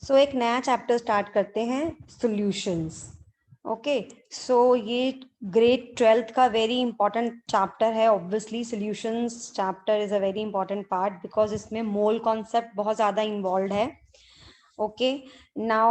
सो एक नया chapter start करते हैं, सॉल्यूशंस। ओके, सो ये ग्रेड 12th का वेरी इंपॉर्टेंट चैप्टर है। Obviously solutions chapter is a very important part because इसमें मोल कॉन्सेप्ट बहुत ज़्यादा इन्वॉल्व है। Okay, now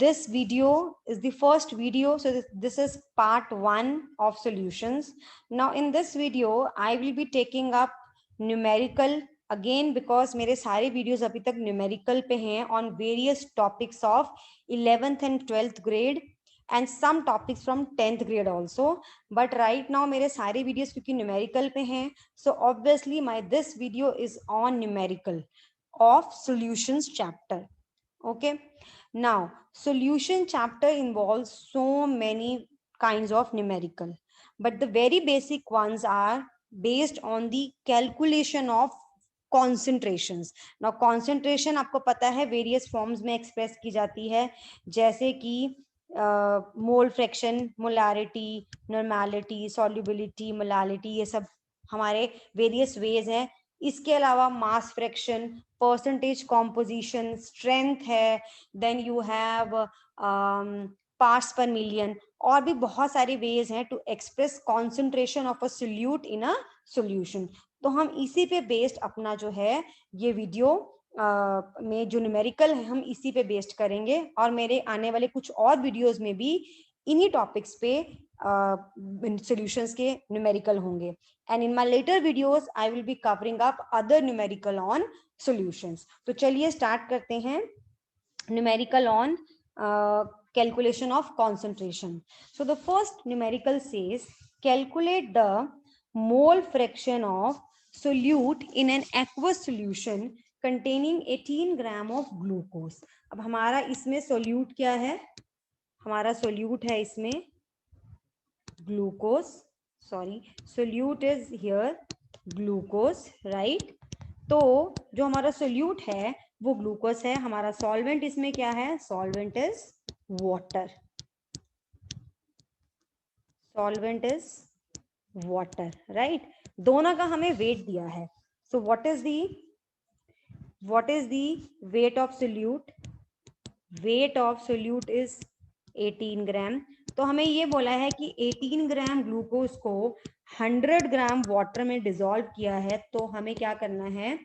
this video is the first video, so this is part 1 of solutions. Now in this video I will be taking up numerical again because मेरे सारे videos अभी तक numerical पे हैं on various topics of 11th and 12th grade and some topics from 10th grade also, but right now मेरे सारे videos क्योंकि numerical पे हैं, so obviously my this video is on numerical of solutions chapter. Okay, now solution chapter involves so many kinds of numerical, but the very basic ones are based on the calculation of concentrations. Now concentration आपको पता है various forms में express की जाती है, जैसे कि mole fraction, molarity, normality, solubility, molality, ये सब हमारे वेरियस वेज हैं। इसके अलावा mass fraction, percentage composition, strength है, then you have parts per million, और भी बहुत सारे वेज हैं to express concentration of a solute in a solution. तो हम इसी पे बेस्ड अपना जो है ये वीडियो में जो न्यूमेरिकल है हम इसी पे बेस्ड करेंगे, और मेरे आने वाले कुछ और वीडियोस में भी इन्हीं टॉपिक्स पे सॉल्यूशंस के न्यूमेरिकल होंगे। And in my later videos I will be covering up other numerical on solutions. तो चलिए स्टार्ट करते हैं numerical on calculation of concentration. So the first numerical says calculate the mole fraction of solute in an aqueous solution containing 18 gram of glucose. अब हमारा इसमें solute क्या है? हमारा सोल्यूट है इसमें glucose, sorry solute is here glucose, right. तो जो हमारा सोल्यूट है वो ग्लूकोज है। हमारा सॉल्वेंट इसमें क्या है? Solvent is water, solvent is water, right. दोनों का हमें वेट दिया है। So what is the wait of solute? Wait of solute is 18 ग्राम। तो हमें ये बोला है कि 18 ग्राम ग्लूकोज को 100 ग्राम वाटर में डिसॉल्व किया है, तो हमें क्या करना है?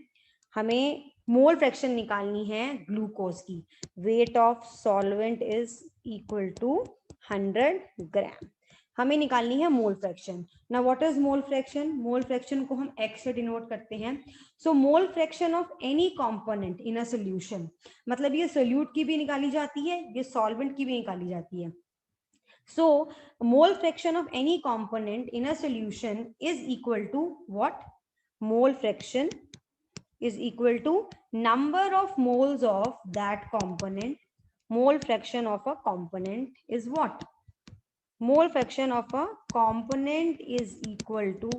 हमें मोल फ्रैक्शन निकालनी है ग्लूकोज की। Weight of solvent is equal to 100 gram. हमें निकालनी है मोल फ्रैक्शन। ना what is mole fraction? Mole fraction को हम एक्स से डिनोट करते हैं। So mole fraction of any component in a solution, मतलब ये सोल्यूट की भी निकाली जाती है, ये सॉल्वेंट की भी निकाली जाती है। So mole fraction of any component in a solution is equal to what? Mole fraction is equal to number of moles of that component. Mole fraction of a component is what? Mole fraction of a component is equal to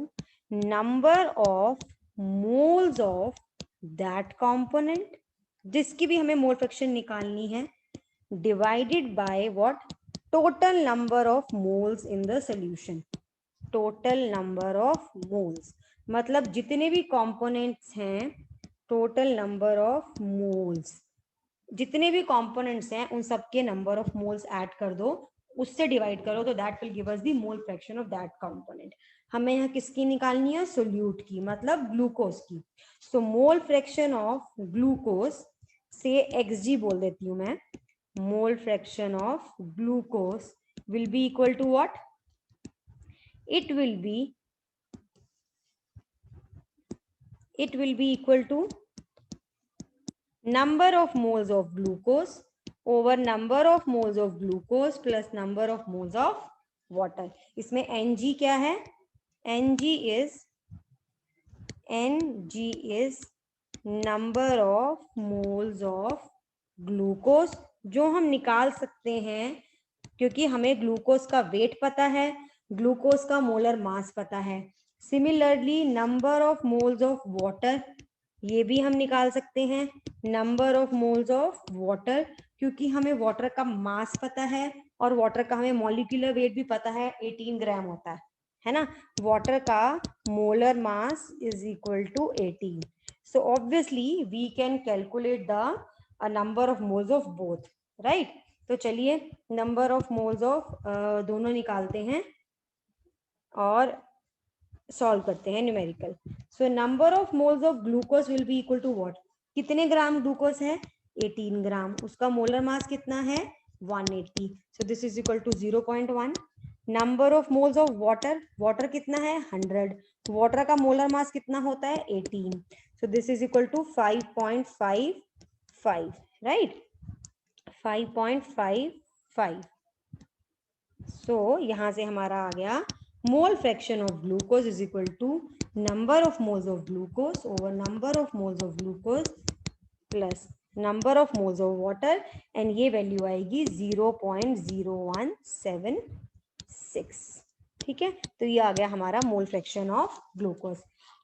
number of moles of that component, जिसकी भी हमें mole fraction निकालनी है, divided by what? Total number of moles in the solution. Total number of moles मतलब जितने भी components हैं, total number of moles, जितने भी components हैं उन सबके number of moles add कर दो, उससे डिवाइड करो, तो that will give us the mole fraction of that component. हमें यहाँ किसकी निकालनी है? सोल्यूट की, मतलब ग्लूकोज की। सो मोल फ्रैक्शन ऑफ ग्लूकोज से xg बोल देती हूँ मैं। Mole fraction of glucose will be equal to what? It will be equal to number of moles of glucose over number of moles of glucose plus number of moles of water. इसमें Ng क्या है? Ng is number of moles of glucose, जो हम निकाल सकते हैं क्योंकि हमें ग्लूकोज का वेट पता है, ग्लूकोज का मोलर मास पता है। Similarly number of moles of water, ये भी हम निकाल सकते हैं। Number of moles of water, क्योंकि हमें वाटर का मास पता है और वाटर का हमें मॉलिक्यूलर वेट भी पता है, 18 ग्राम होता है ना। वाटर का molar mass is equal to 18. So obviously we can calculate the uh number of moles of both, right. तो चलिए नंबर ऑफ मोल्स ऑफ दोनों निकालते हैं और सॉल्व करते हैं numerical. So number of moles of glucose will be equal to what, कितने gram glucose है 18 ग्राम, उसका मोलर मास कितना है 180, so this is equal to 0.1। Number of moles of water, water कितना है 100, वाटर का मोलर मास कितना होता है 18, so this is equal to 5.55, right 5.55। So यहाँ से हमारा आ गया mole fraction of glucose is equal to number of moles of glucose over number of moles of glucose plus number of moles of water, and ये value आएगी 0.0176। ठीक है, तो ये आ गया हमारा मोल फ्रैक्शन ऑफ ग्लूकोज।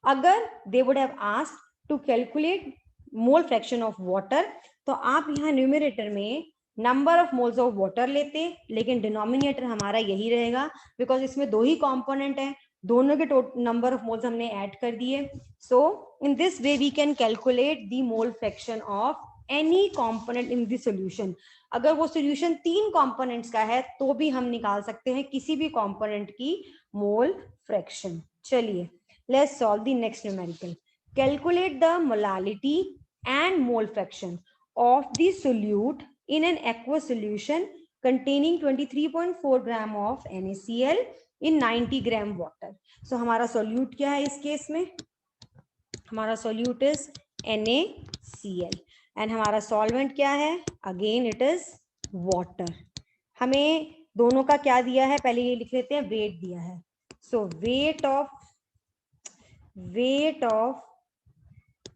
अगर they would have asked to calculate mole fraction of water, तो आप यहाँ न्यूमरेटर में number of moles of water लेते, लेकिन डिनोमिनेटर हमारा यही रहेगा बिकॉज इसमें दो ही कंपोनेंट है, दोनों के नंबर ऑफ मोल्स हमने ऐड कर दिए। So in this way we can calculate the mole fraction of any component in the solution. अगर वो सॉल्यूशन 3 कंपोनेंट्स का है तो भी हम निकाल सकते हैं किसी भी कंपोनेंट की मोल फ्रैक्शन। चलिए let's solve the next numerical. Calculate the molality and mole fraction of the solute in an aqueous solution containing 23.4 gram of NaCl in 90 gram water. So हमारा solute क्या है इस केस में, हमारा solute is NaCl and हमारा solvent क्या है, again it is water। हमें दोनों का क्या दिया है, पहले ये लिख लेते हैं, वेट दिया है। so weight of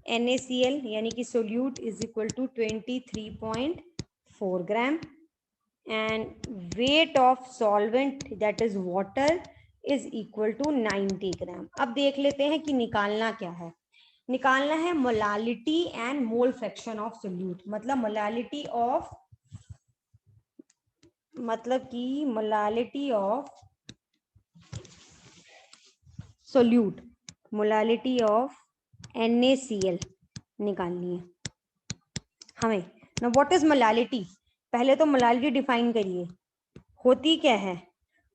NaCl यानी कि solute is equal to 23.4 gram and weight of solvent that is water is equal to 90 gram. अब देख लेते हैं कि निकालना क्या है, निकालना है molality and mole fraction of solute, मतलब मोलालिटी ऑफ, मतलब कि molality of solute, molality of NaCl निकालनी है हमें। ना व्हाट इज मोलालिटी, पहले तो मोलालिटी डिफाइन करिए, होती क्या है।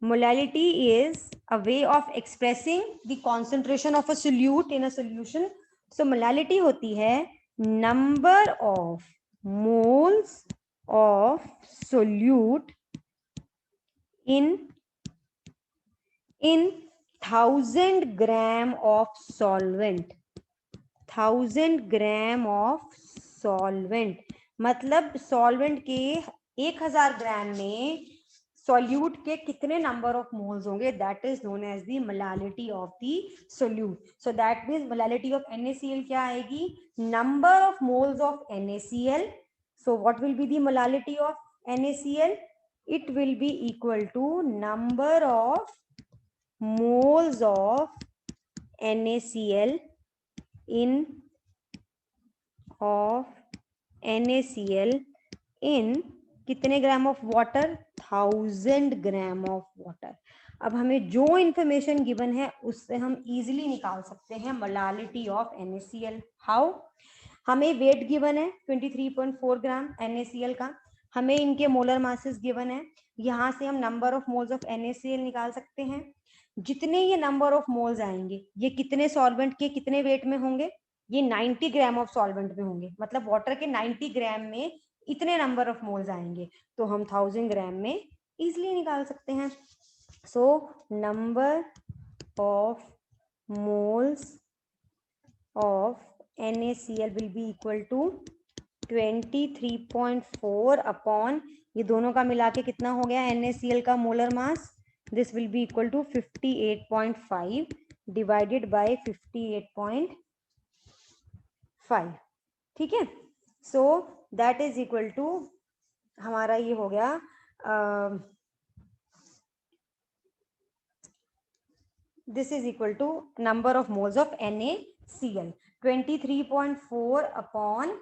Molality is a way of expressing the concentration of a solute in a solution. So molality होती है number of moles of solute in 1000 gram of solvent, 1000 gram of solvent, मतलब solvent के 1000 gram में solute के कितने number of moles होंगे, that is known as the molality of the solute. So that means molality of NaCl क्या आएगी, number of moles of NaCl। So what will be the molality of NaCl, it will be equal to number of moles of NaCl in of NaCl in कितने gram of water, 1000 gram of water. अब हमें जो information given है उससे हम easily निकाल सकते हैं मोलालिटी ऑफ NaCl। हाउ, हमें वेट गिवन है 23.4 ग्राम NaCl का, हमें इनके मोलर मासेस गिवन है, यहाँ से हम number of moles of NaCl निकाल सकते हैं। जितने ये नंबर ऑफ मोल्स आएंगे ये कितने सॉल्वेंट के कितने वेट में होंगे, ये 90 ग्राम ऑफ सॉल्वेंट में होंगे, मतलब वाटर के 90 ग्राम में इतने नंबर ऑफ मोल्स आएंगे, तो हम 1000 ग्राम में इजीली निकाल सकते हैं। सो number of moles of NaCl will be equal to 23.4 upon, ये दोनों का मिला के कितना हो गया NaCl का molar mass, this will be equal to 58.5 divided by 58.5। ठीक है, so that is equal to हमारा ये हो गया this is equal to number of moles of NaCl 23.4 upon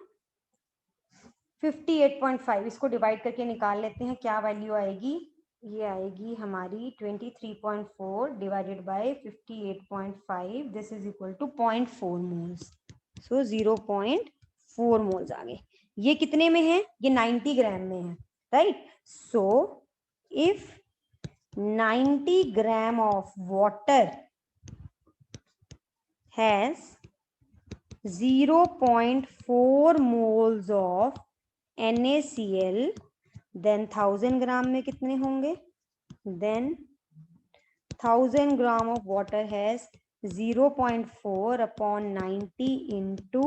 58.5, इसको डिवाइड करके निकाल लेते हैं क्या वैल्यू आएगी, ये आएगी हमारी 23.4 divided by 58.5, this is equal to 0.4 moles. So 0.4 moles आ गए। ये कितने में है? ये 90 ग्राम में है, right? So if 90 gram of water has 0.4 moles of NaCl, then 1000 gram में कितने होंगे? Then 1000 gram of water has 0.4 upon 90 into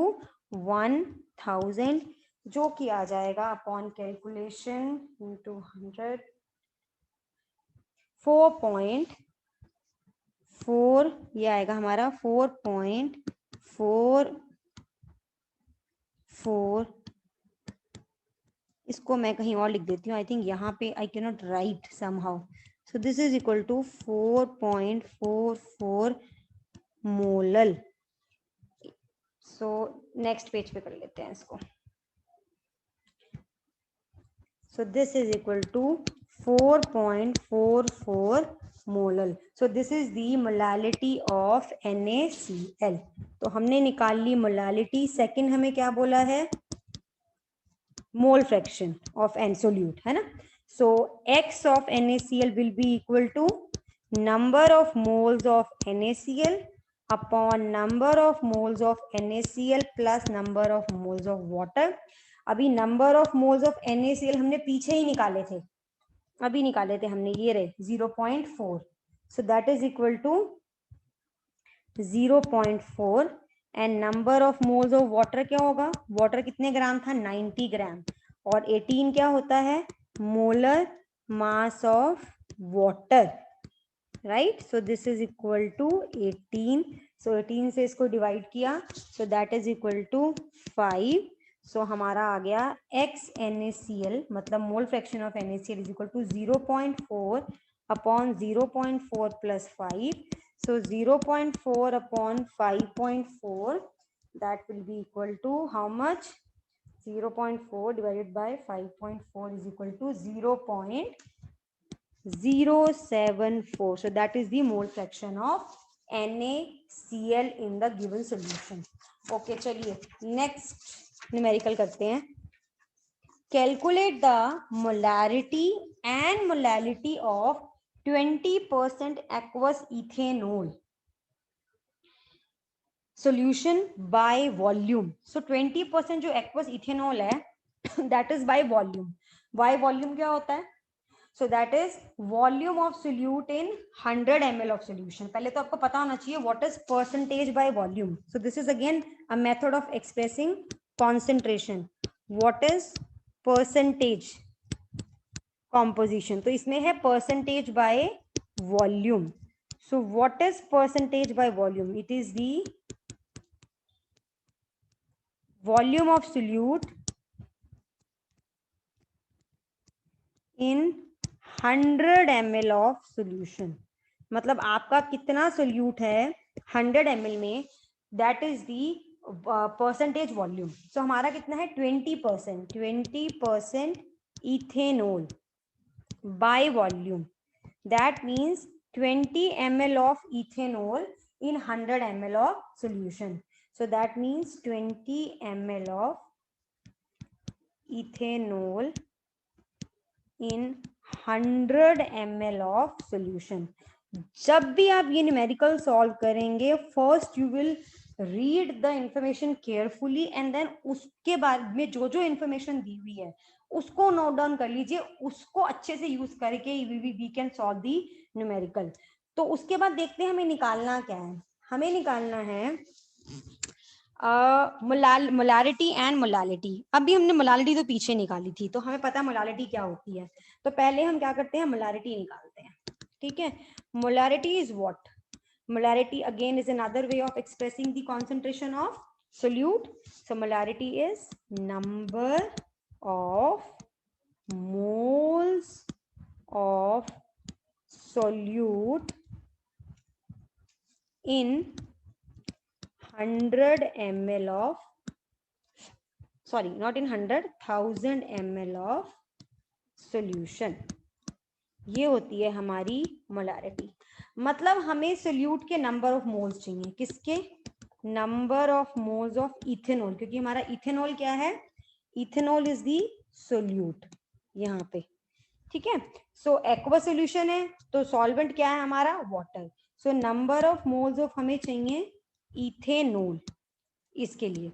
1000, जो कि आ जाएगा अपॉन कैलकुलेशन into 100 4.4, ये आएगा हमारा 4.44। इसको मैं कहीं और लिख देती हूँ, आई थिंक यहाँ पे I can not write somehow, so this is equal to 4.44 molal. So next page पे कर लेते हैं इसको। So this is equal to 4.44 molal. So this is the molality of NaCl। तो हमने निकाल ली मोलालिटी। सेकंड हमें क्या बोला है? Mole fraction of an solute, है ना? So x of NaCl will be equal to number of moles of NaCl upon number of moles of NaCl plus number of moles of water. अभी number of moles of NaCl हमने पीछे ही निकाले थे, अभी निकाले थे हमने, ये रहे 0.4। So that is equal to 0.4 and number of moles of water क्या होगा? वाटर कितने ग्राम था? 90 ग्राम। और 18 क्या होता है? Molar mass of water, right? So this is equal to 18। So 18 से इसको डिवाइड किया, so that is equal to 5। So हमारा आ गया x NaCl, मतलब mole fraction of NaCl is equal to 0.4 upon 0.4 plus 5। So 0.4 upon 5.4, that will be equal to how much? 0.4 divided by 5.4 is equal to 0.074. So that is the mole fraction of NaCl in the given solution. Okay, चलिए next numerical करते हैं. Calculate the molarity and molality of 20% aqueous ethanol solution by volume. So 20% जो aqueous ethanol है that is by volume. By volume क्या होता है? So that is volume of solute in 100 ml of solution. पहले तो आपको पता होना चाहिए what is percentage by volume. So this is again a method of expressing concentration. What is percentage composition? तो इसमें है percentage by volume. So what is percentage by volume? It is the volume of solute in 100 ml of solution. मतलब आपका कितना solute है 100 ml में, that is the percentage volume. So हमारा कितना है? 20% ethanol by volume. That means 20 ml of ethanol in 100 ml of solution. So that means 20 ml of ethanol in 100 ml of solution. जब भी आप ये न्यूमेरिकल सॉल्व करेंगे, first you will read the information carefully and then उसके बाद में जो जो इंफॉर्मेशन दी हुई है उसको नोट डाउन कर लीजिए, उसको अच्छे से यूज करके we can solve the numerical. तो उसके बाद देखते हैं हमें निकालना क्या है। हमें निकालना है मोलारिटी एंड मोलालिटी। अभी हमने मोलालिटी तो पीछे निकाली थी, तो हमें पता है मोलालिटी क्या होती है। तो पहले हम क्या करते हैं? मोलारिटी निकालते हैं, ठीक है? Molarity is what? Molarity again is another way of expressing the concentration of solute. So molarity is number of moles of solute in 100 ml of, sorry, not in 100, 1000 ml of solution. ये होती है हमारी molarity. मतलब हमें solute के number of moles चाहिए। किसके? Number of moles of ethanol, क्योंकि हमारा इथेनॉल क्या है? इथेनॉल इज दी सोल्यूट यहाँ पे, ठीक है। सो एक्वा सोल्यूशन है तो सॉल्वेंट क्या है हमारा, water. So number of moles of हमें चाहिए इथेनॉल इसके लिए,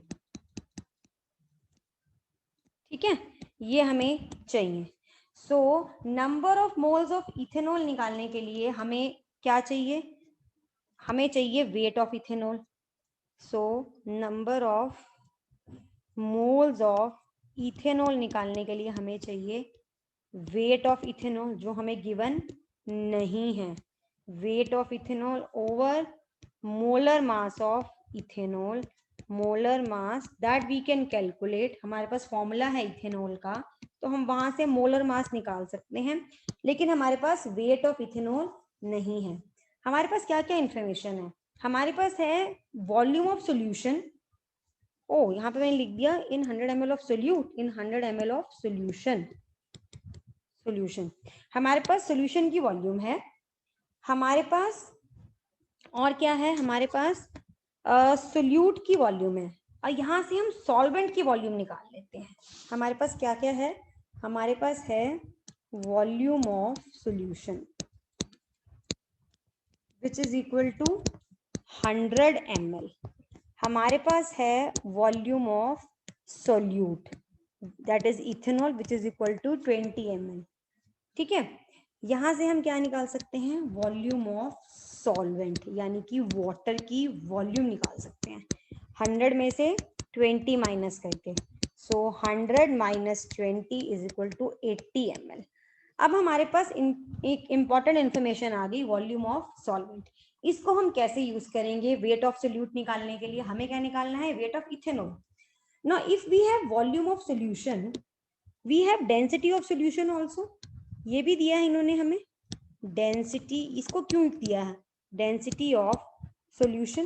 ठीक है, ये हमें चाहिए। सो number of moles of ethanol निकालने के लिए हमें क्या चाहिए, हमें चाहिए weight of ethanol. So number of moles of ethanol निकालने के लिए हमें चाहिए वेट ऑफ इथेनॉल, जो हमें गिवन नहीं है। Weight of ethanol over molar mass of ethanol, molar mass that we can calculate. हमारे पास फॉर्मूला है इथेनॉल का, तो हम वहां से मोलर मास निकाल सकते हैं, लेकिन हमारे पास वेट ऑफ इथेनॉल नहीं है। हमारे पास क्या क्या इंफॉर्मेशन है, हमारे पास है वॉल्यूम ऑफ सॉल्यूशन। ओ यहाँ पे मैंने लिख दिया इन 100 ml of solute, in 100 ml of solution. Solution हमारे पास सोल्यूशन की वॉल्यूम है, हमारे पास और क्या है, हमारे पास सोल्यूट की वॉल्यूम है, और यहाँ से हम सॉल्वेंट की वॉल्यूम निकाल लेते हैं। हमारे पास क्या क्या है, हमारे पास है volume of solution which is equal to 100 ml। हमारे पास है volume of solute that is ethanol which is equal to 20 ml, ठीक है। यहां से हम क्या निकाल सकते हैं, वॉल्यूम ऑफ सॉल्वेंट यानी कि वाटर की वॉल्यूम निकाल सकते हैं 100 में से 20 माइनस करके। So 100 minus 20 is equal to 80 ml। अब हमारे पास एक इंपॉर्टेंट इंफॉर्मेशन आ गई, वॉल्यूम ऑफ सॉल्वेंट। इसको हम कैसे यूज करेंगे वेट ऑफ सोल्यूट निकालने के लिए, हमें क्या निकालना है, weight of ethanol. Now if we have volume of solution, we have density of solution also. ये भी दिया है इन्होंने हमें डेंसिटी, इसको क्यों दिया है, density of solution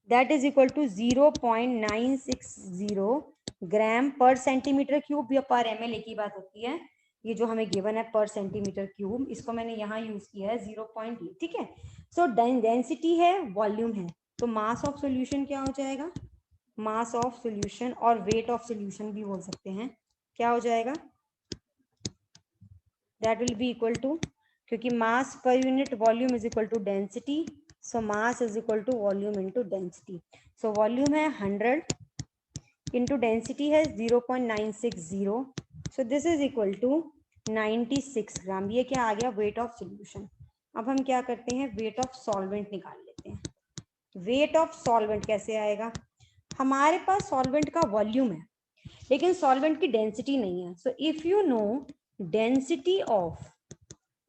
that is equal to 0.960 gram per centimetre cube या पर ml, एक ही बात होती है। ये जो हमें गिवन है पर सेंटीमीटर क्यूब, इसको मैंने यहाँ यूज किया है 0.8, ठीक है। सो डेंसिटी है, वॉल्यूम है, तो मास ऑफ सोल्यूशन क्या हो जाएगा, मास ऑफ सोल्यूशन और वेट ऑफ सोल्यूशन भी बोल सकते हैं, क्या हो जाएगा, that will be equal to, क्योंकि mass per unit volume is equal to density, so mass is equal to volume into density. So volume है 100 इंटू डेंसिटी है 0.960, so this is equal to 96 gram. ये क्या आ गया, wait of solution. अब हम क्या करते हैं, वेट ऑफ सॉल्वेंट निकाल लेते हैं। वेट ऑफ सॉल्वेंट कैसे आएगा, हमारे पास सॉल्वेंट का वॉल्यूम है लेकिन सॉल्वेंट की डेंसिटी नहीं है। So if you know density of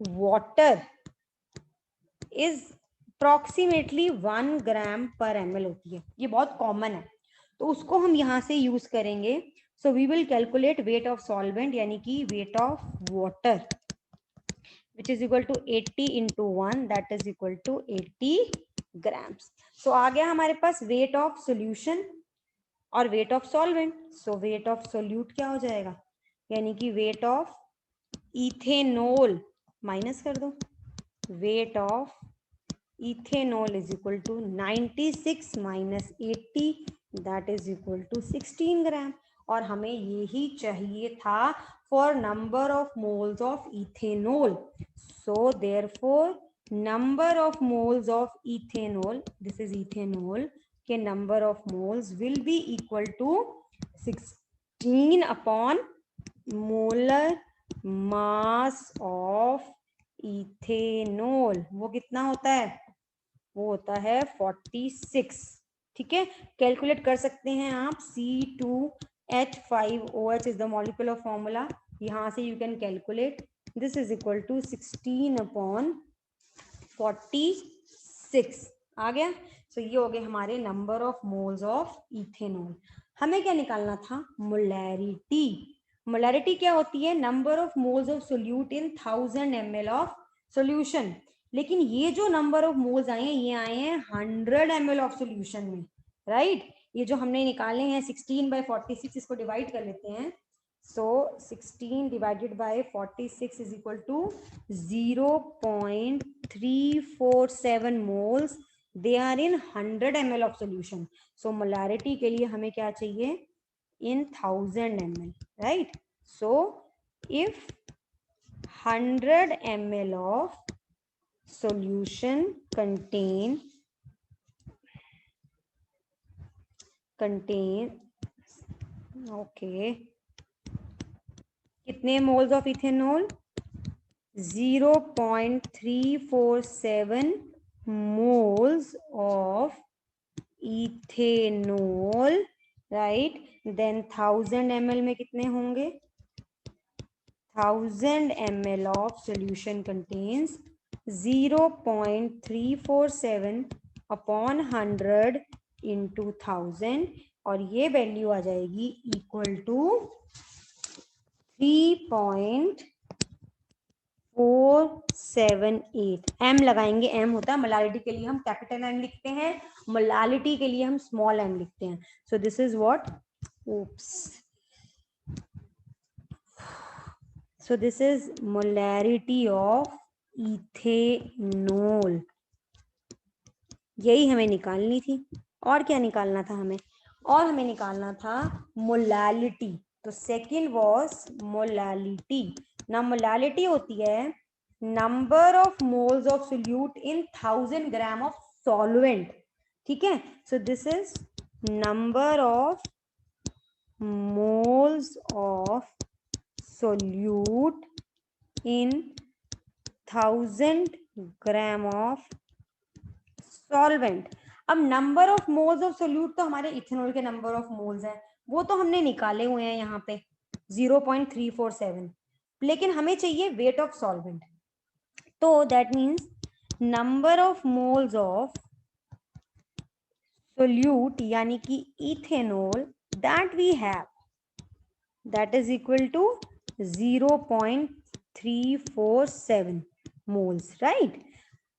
water is approximately 1 ग्राम पर ml होती है, ये बहुत कॉमन है, तो उसको हम यहां से यूज करेंगे। So we will calculate weight of solvent यानी कि weight of water which is equal to 80 into 1 that is equal to 80 grams. So आ गया हमारे पास वेट ऑफ सोल्यूशन और weight of solvent. So weight of solute क्या हो जाएगा, यानी कि वेट ऑफ इथेनॉल माइनस कर दो, weight of ethanol is equal to 96 minus 80 that is equal to 16 gram. और हमें यही चाहिए था for number of moles of ethanol. So therefore number of moles of ethanol, this is ethanol के number of moles will be equal to 16 upon molar mass of ethanol. वो कितना होता है, वो होता है 46, ठीक है। कैलकुलेट कर सकते हैं आप, C2H5OH is the molecular formula, यहां से you can calculate, this is equal to 16 upon 46 आ गया। सो ये हो गए हमारे number of moles of ethanol. हमें क्या निकालना था, मोलैरिटी। मोलैरिटी क्या होती है, number of moles of solute in 1000 ml of solution. लेकिन ये जो नंबर ऑफ मोल्स आए हैं ये आए हैं 100 ml ऑफ सोल्यूशन में, राइट। ये जो हमने निकाले हैं 16/46, इसको डिवाइड कर लेते हैं। So 16 divided by 46 is equal to 0.347 moles, they are in 100 ml of solution. So molarity के लिए हमें क्या चाहिए, in 1000 ml, right? So if 100 ml of solution contain okay, कितने moles of ethanol? 0.347 moles of ethanol, right? Then 1000 ml में कितने होंगे? 1000 ml of solution contains 0.347 upon 100 into 1000 और ये वैल्यू आ जाएगी इक्वल टू 3.478. m लगाएंगे, m होता है मोलालिटी के लिए हम कैपिटल M लिखते हैं, मोलालिटी के लिए हम स्मॉल m लिखते हैं. So this is what, oops, so this is molarity of ethanol. यही हमें निकालनी थी. और क्या निकालना था हमें? और हमें निकालना था मोलालिटी. तो सेकंड वाज मोलालिटी. ना मोलालिटी होती है number of moles of solute in 1000 gram of solvent. ठीक है, so this is number of moles of solute in 1000 gram of solvent. अब number of moles of solute तो हमारे ethanol के number of moles हैं, वो तो हमने निकाले हुए हैं यहाँ पे 0.347, लेकिन हमें चाहिए वेट ऑफ सॉल्वेंट. तो that means number of moles of solute यानी कि ethanol that we have, that is equal to 0.347 moles, right?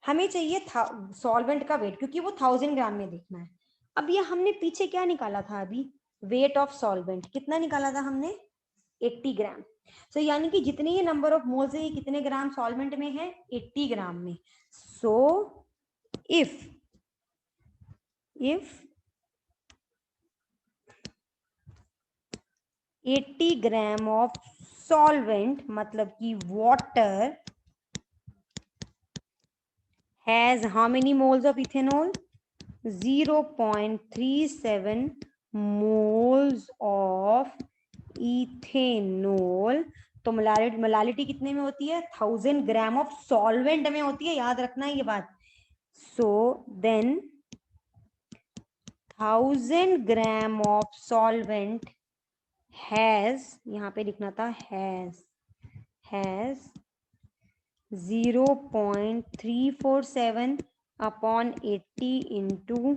हमें चाहिए सॉल्वेंट का वेट, क्योंकि वो 1000 ग्राम में देखना है. अब ये हमने पीछे क्या निकाला था अभी, वेट ऑफ सॉल्वेंट कितना निकाला था हमने? 80 ग्राम. सो यानी कि जितने ये नंबर ऑफ मोल्स है, ये कितने ग्राम सॉल्वेंट में है? 80 ग्राम में. So if 80 gram of solvent मतलब कि water has how many moles of ethanol? 0.37 moles of ethanol. तो मोलालिटी कितने में होती है? 1000 ग्राम ऑफ सॉल्वेंट में होती है, याद रखना ये बात. So then 1000 gram of solvent has, यहाँ पे लिखना था हैज 0.347 अपॉन 80 इंटू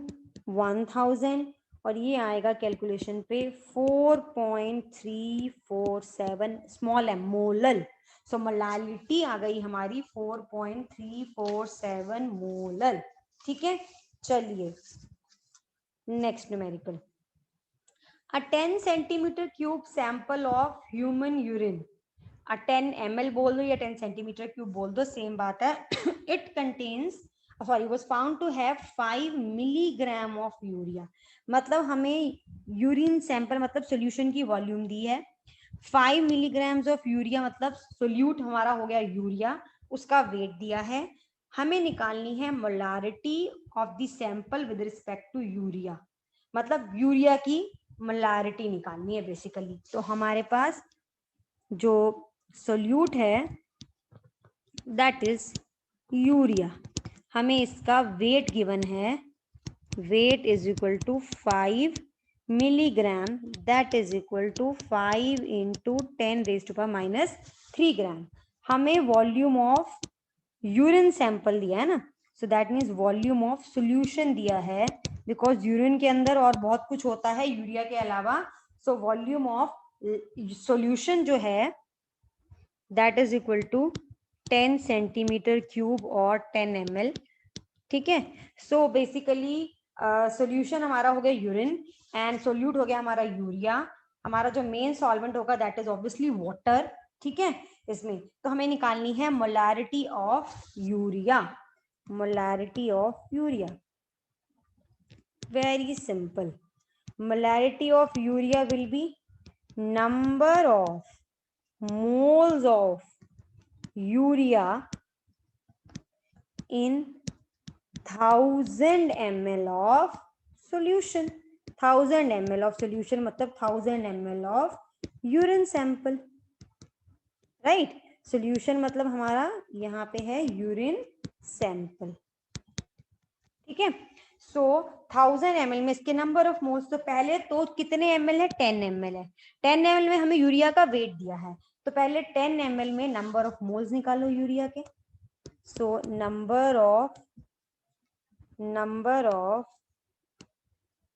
1000 और ये आएगा कैलकुलेशन पे 4.347 स्मॉल एम मोलल. सो मोलालिटी आ गई हमारी 4.347 मोलल. ठीक है, चलिए next numerical. A 10 centimeter cube sample of human urine, a 10 ml बोल दो या 10 centimeter cube बोल दो, सेम बात है. It contains, was found to have 5 milligram of urea. मतलब हमें यूरिन सैंपल मतलब सोल्यूशन की वॉल्यूम दी है 5 मिलीग्राम्स ऑफ यूरिया, मतलब सोल्यूट हमारा हो गया यूरिया, उसका वेट दिया है. हमें निकालनी है molarity of the sample with respect to urea, मतलब यूरिया की मोलारिटी निकालनी है बेसिकली. तो हमारे पास जो सोल्यूट है दैट इज यूरिया, हमें इसका वेट गिवन है, weight is equal to 5 milligram, that is equal to 5 into 10⁻³ gram. हमें वॉल्यूम ऑफ यूरिन सैंपल दिया है ना, so that means volume of solution दिया है, बिकॉज यूरिन के अंदर और बहुत कुछ होता है यूरिया के अलावा. सो वॉल्यूम ऑफ सोल्यूशन जो है that is equal to 10 centimetre cube और 10 ml. ठीक है, सो बेसिकली सोल्यूशन हमारा हो गया यूरिन एंड सोल्यूट हो गया हमारा यूरिया. हमारा जो मेन सॉल्वेंट होगा दैट इज ऑब्वियसली वाटर. ठीक है, इसमें तो हमें निकालनी है molarity of urea. Molarity of urea, very simple. molarity of urea will be number of moles of urea in 1000 ml of solution. 1000 ml of solution मतलब 1000 ml of urine sample, right. Solution मतलब हमारा यहाँ पे है urine sample. ठीक है. सो 1000 ml में इसके नंबर ऑफ मोल्स, तो पहले तो कितने ml है, 10 ml है. 10 ml में हमें यूरिया का वेट दिया है, तो पहले 10 ml में नंबर ऑफ मोल्स निकालो यूरिया के. सो number of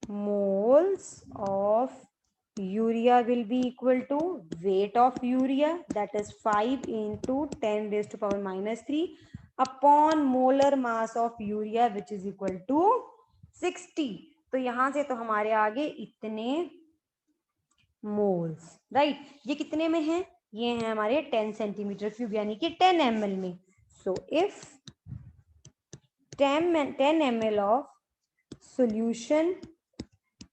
moles of urea will be equal to weight of urea, that is 5 into 10 raised to power minus 3 upon molar mass of urea which is equal to 60. तो यहां से तो हमारे आगे इतने moles, right. ये कितने में है, ये है हमारे 10 सेंटीमीटर क्यूब यानी कि 10 ml में. So if 10 ml of solution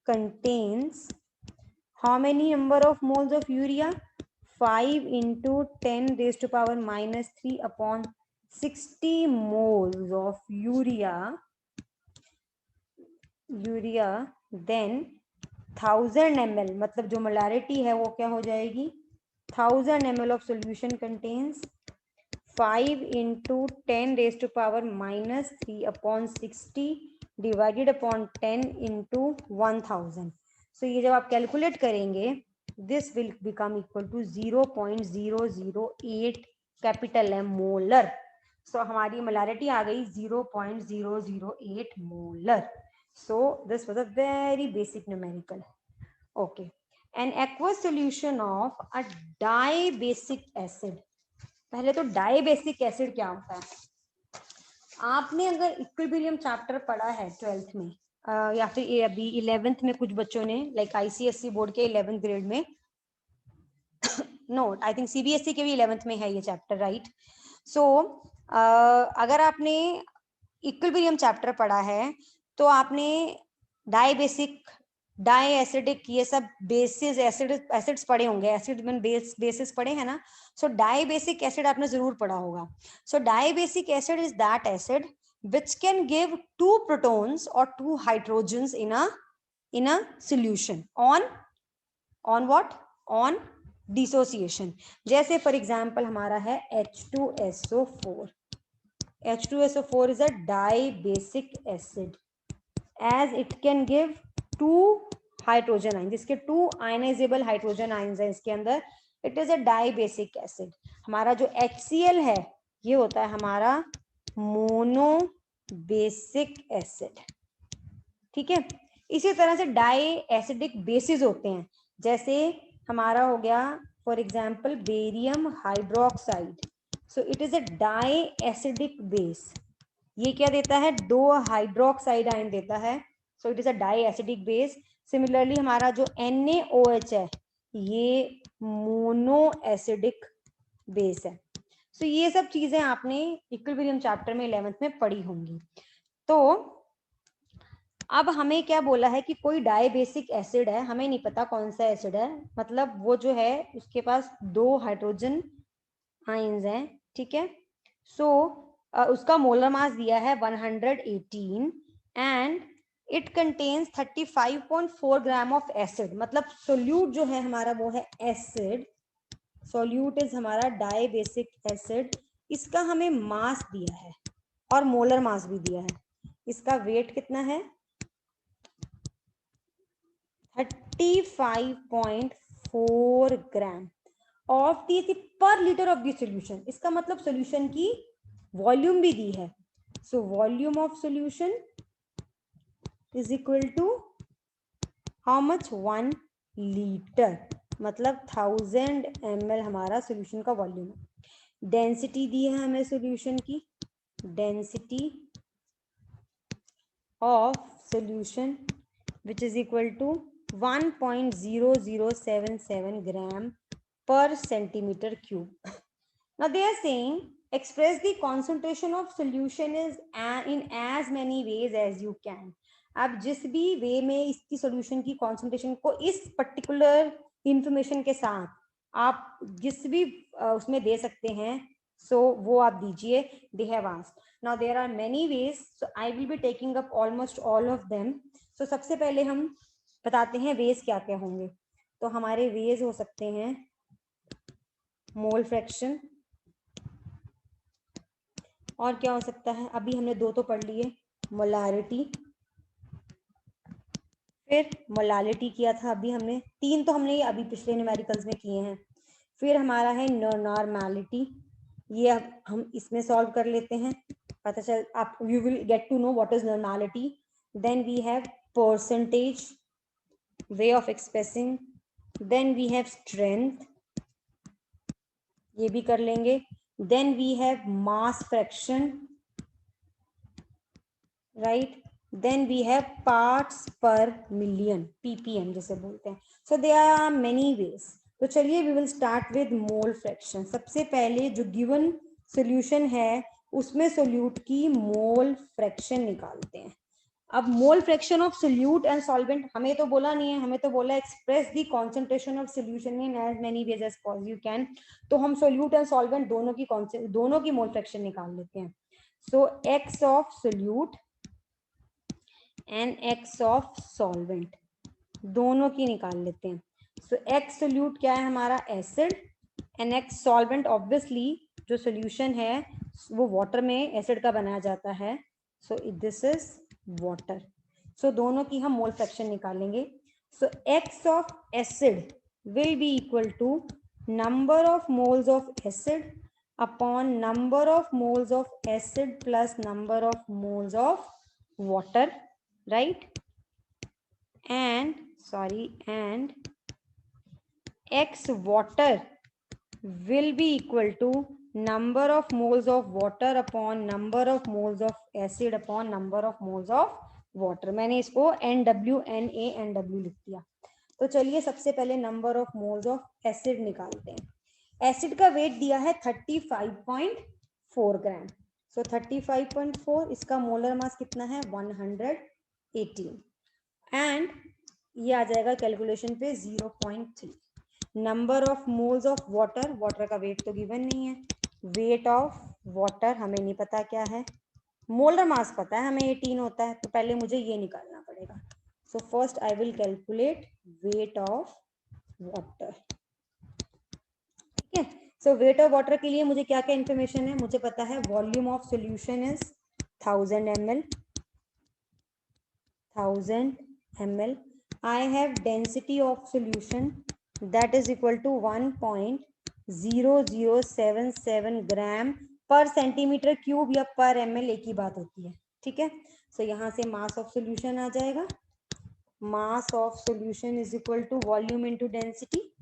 contains how many number of moles of urea, 5 into 10 raised to power minus 3 upon 60 moles of urea, then 1000 ml मतलब जो मोलारिटी है वो क्या हो जाएगी, 1000 ml of solution contains 5 into 10 raised to power minus 3 upon 60 divided upon 10 into 1000. So ये जब आप कैलकुलेट करेंगे, this will become equal to 0.008 capital M molar. So हमारी मोलारिटी आ गई 0.008 molar. So this was a very basic numerical. Okay. An aqueous solution of a dibasic acid. पहले तो dibasic acid क्या होता है, आपने अगर इक्विलिब्रियम चैप्टर पढ़ा है 12th में या फिर अभी 11th में कुछ बच्चों ने, लाइक आईसीएससी बोर्ड के 11th ग्रेड में, नो आई थिंक सीबीएसई के भी 11th में है ये चैप्टर, राइट. सो अगर आपने इक्विलिब्रियम चैप्टर पढ़ा है तो आपने डाइबेसिक, डाई एसिडिक, ये सब बेसिस एसिड्स पढ़े होंगे, एसिड में बेसिस पढ़े हैं ना. सो डाइबेसिक एसिड आपने जरूर पढ़ा होगा. So dibasic acid is that acid which can give 2 protons or 2 hydrogens in a solution on what, on dissociation. जैसे फॉर एग्जाम्पल हमारा है H2SO4. H2SO4 is a dibasic acid as it can give 2 hydrogen ion, जिसके 2 ionisable hydrogen ions है इसके अंदर. It is a dibasic acid. हमारा जो HCl है ये होता है हमारा मोनो बेसिक एसिड. ठीक है. इसी तरह से डाई एसिडिक बेसिस होते हैं, जैसे हमारा हो गया for example barium hydroxide. So it is a di acidic base. ये क्या देता है, 2 हाइड्रोक्साइड आयन देता है. So it is a di acidic base. Similarly हमारा जो NaOH है ये मोनो एसिडिक बेस है. सो ये सब चीजें आपने इक्विलिब्रियम चैप्टर में 11th में पढ़ी होंगी. तो अब हमें क्या बोला है कि कोई डाइबेसिक एसिड है, हमें नहीं पता कौन सा एसिड है, मतलब वो जो है उसके पास 2 हाइड्रोजन आयंस हैं. ठीक है. सो उसका मोलर मास दिया है 118 and it contains 35.4 gram of acid. मतलब सोल्यूट जो है हमारा वो है एसिड. सोल्यूट इज हमारा डाइबेसिक एसिड. इसका हमें मास दिया है और मोलर मास भी दिया है. इसका वेट कितना है, 35.4 ग्राम ऑफ दी पर लीटर ऑफ दी सोल्यूशन. इसका मतलब सोल्यूशन की वॉल्यूम भी दी है. So volume of solution is equal to how much, 1 litre. मतलब 1000 ml हमारा सोल्यूशन का वॉल्यूम है. डेंसिटी दी है हमें सोल्यूशन की, density of solution which is equal to 1.0077 gram per centimeter cube. Now they are saying express the concentration of solution is in as many ways as you can. आप जिस भी वे में इसकी solution की concentration को इस particular information के साथ आप जिस भी उसमें दे सकते हैं, सो वो आप दीजिए. They have asked. Now there are many ways, so I will be taking up almost all of them. So सबसे पहले हम बताते हैं वेज क्या क्या होंगे. तो हमारे वेज हो सकते हैं मोल फ्रैक्शन, और क्या हो सकता है, अभी हमने दो तो पढ़ लिए, मोलारिटी, फिर मोलालिटी किया था अभी हमने, तीन तो हमने अभी पिछले न्यूमेरिकल्स में किए हैं. फिर हमारा है नॉर्मैलिटी, ये अब हम इसमें सॉल्व कर लेते हैं, पता चल आप you will get to know what is normality. Then we have percentage, way of expressing. Then we have strength, ये भी कर लेंगे. Then we have mass fraction, right. Then we have parts per million, ppm जिसे बोलते हैं. So there are many ways. तो चलिए we will start with mole fraction. सबसे पहले जो given solution है उसमें सोल्यूट की मोल फ्रैक्शन निकालते हैं. अब mole fraction of solute and solvent हमें तो बोला नहीं है, हमें तो बोला express the concentration of solution in as many ways as you can. तो हम सोल्यूट एंड सॉल्वेंट दोनों की मोल फ्रैक्शन निकाल लेते हैं. So X of solute and X of solvent दोनों की निकाल लेते हैं. सो एक्स सोल्यूट क्या है हमारा, acid, and X solvent obviously जो सोल्यूशन है वो वाटर में एसिड का बनाया जाता है. So this is water. So दोनों की हम मोल फ्रैक्शन निकालेंगे. So X of acid will be equal to number of moles of acid upon number of moles of acid plus number of moles of water, right. And x water will be equal to number of moles of water upon number of moles of acid upon number of moles of water. मैंने इसको NaNW लिख दिया. तो चलिए सबसे पहले number of moles of acid निकालते हैं. एसिड का वेट दिया है 35.4 ग्राम. सो 35.4, इसका मोलर मास कितना है 118, एंड ये आ जाएगा कैलकुलेशन पे 0.3. Number of moles of water, water का वेट तो गिवन नहीं है. वेट ऑफ वाटर हमें नहीं पता क्या है, मोलर मास पता है हमें 18 होता है. तो पहले मुझे ये निकालना पड़ेगा. So first I will calculate weight of water. ठीक है. सो वेट ऑफ वाटर के लिए मुझे क्या क्या इंफॉर्मेशन है, मुझे पता है volume of solution is 1000 ml. 1000 ml. I have density of solution that is equal to 1.0077 gram per centimetre cube या पर ml, एक ही बात होती है. ठीक है. सो यहाँ से मास ऑफ सोल्यूशन आ जाएगा. Mass of solution is equal to volume into density,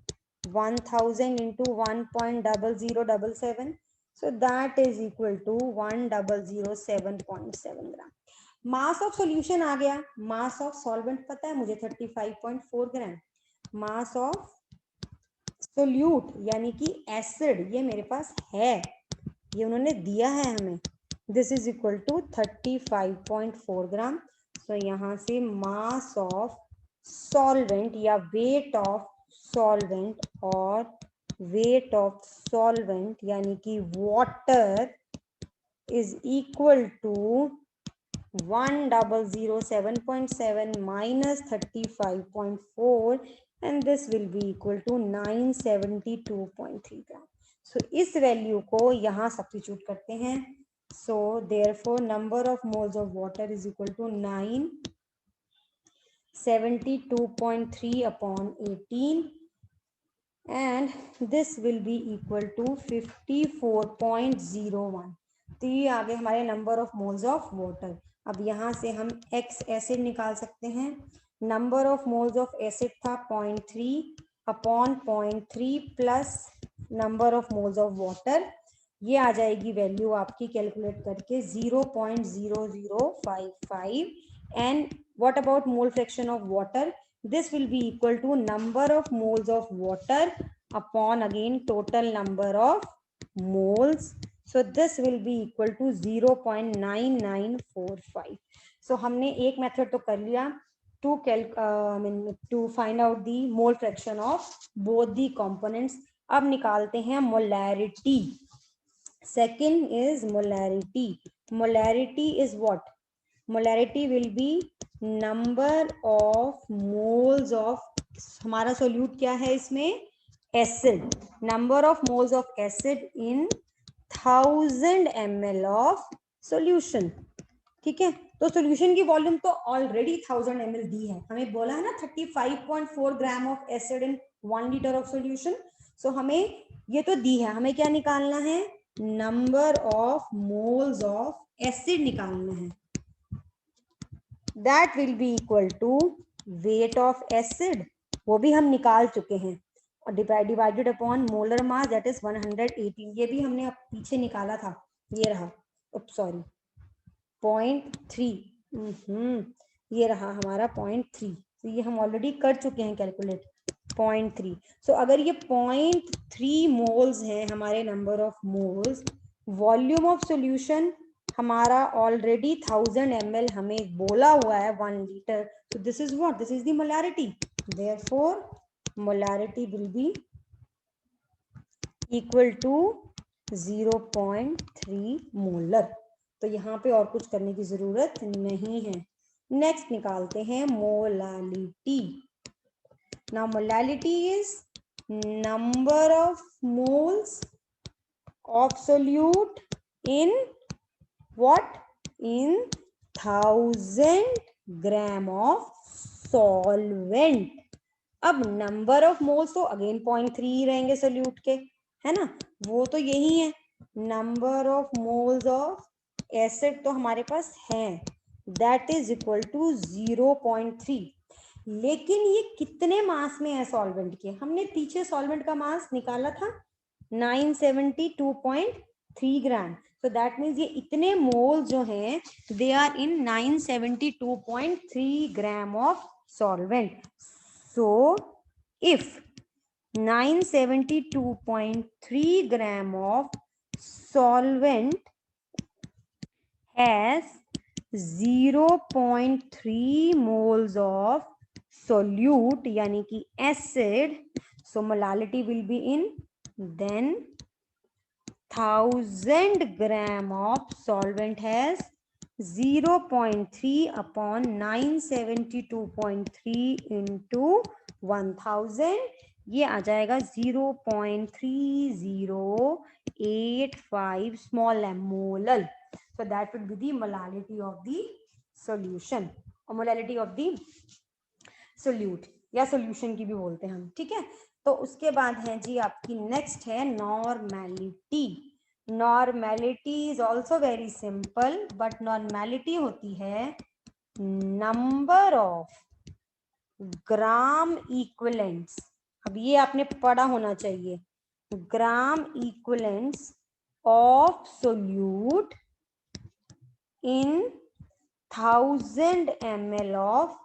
1000 into 1.0077. So that is equal to 1007.7 gram. Mass of solution आ गया. मास ऑफ सॉल्वेंट पता है मुझे 35.4 ग्राम. मास ऑफ सोल्यूट यानी कि एसिड ये मेरे पास है, ये उन्होंने दिया है हमें. This is equal to 35.4 gram. So यहाँ से मास ऑफ सॉल्वेंट या वेट ऑफ सॉल्वेंट और वेट ऑफ सॉल्वेंट यानी कि water is equal to 1007.7 minus 35.4 and this will be equal to 972.3 ग्राम. सो इस वैल्यू को यहाँ सब्स्टिट्यूट करते हैं. सो therefore number of moles of water is equal to 972.3 upon 18 and this will be equal to 54.01. तो ये आ गए हमारे number of moles of water. अब यहाँ से हम एक्स एसिड निकाल सकते हैं. Number of moles of acid था 0.3 upon 0.3 plus number of moles of water. ये आ जाएगी वैल्यू आपकी कैलकुलेट करके 0.0055. And what about mole fraction of water, this will be equal to number of moles of water upon again total number of moles. So this will be equal to 0.9945. So हमने एक method तो कर लिया to find out the mole fraction of both the components. अब निकालते हैं molarity. Second is molarity. Molarity is what? Molarity will be number of moles of, हमारा solute क्या है इसमें? Acid. Number of moles of acid in 1000 ml of solution. ठीक है, तो सॉल्यूशन की वॉल्यूम तो ऑलरेडी 1000 ml दी है, हमें बोला है ना 35.4 gram of acid in 1 litre of solution. So हमें ये तो दी है, हमें क्या निकालना है? Number of moles of acid निकालना है। That will be equal to weight of acid, वो भी हम निकाल चुके हैं, और divided upon molar mass that is 118, ये भी हमने अब पीछे निकाला था, ये रहा, सॉरी 0.3, ये रहा हमारा 0.3, तो ये हम ऑलरेडी कर चुके हैं कैलकुलेट 0.3। सो अगर ये 0.3 मोल्स हैं हमारे number of moles, volume of solution हमारा ऑलरेडी 1000 ml हमें बोला हुआ है 1 litre, so this is what? This is the molarity. Therefore molarity will be equal to 0.3 molar। तो यहाँ पे और कुछ करने की जरूरत नहीं है। नेक्स्ट निकालते हैं molality. Now molality is number of moles of solute in what? In 1000 gram of solvent. अब नंबर ऑफ मोल्स तो अगेन 0.3 रहेंगे सोल्यूट के, है ना, वो तो यही है। Number of moles of acid तो हमारे पास है, दैट इज इक्वल टू 0.3। लेकिन ये कितने मास में है सॉल्वेंट के? हमने पीछे सॉल्वेंट का मास निकाला था 972.3 ग्राम, so that means ये इतने मोल जो हैं they are in 972.3 gram of solvent। So if 972.3 gram of solvent has 0.3 moles of solute यानी कि acid, so molality will be in then 1000 gram of solvent has 0.3 upon 972.3 into 1000, ये आ जाएगा 0.3085 small m molar। So that would be the molality of the solution or molality of the solute, या solution की भी बोलते हैं हम। ठीक है, तो उसके बाद है जी आपकी नेक्स्ट है normality. Normality is also very simple, but normality होती है नंबर ऑफ ग्राम इक्विवेलेंट्स। अब ये आपने पढ़ा होना चाहिए, gram equivalents of solute in 1000 ml of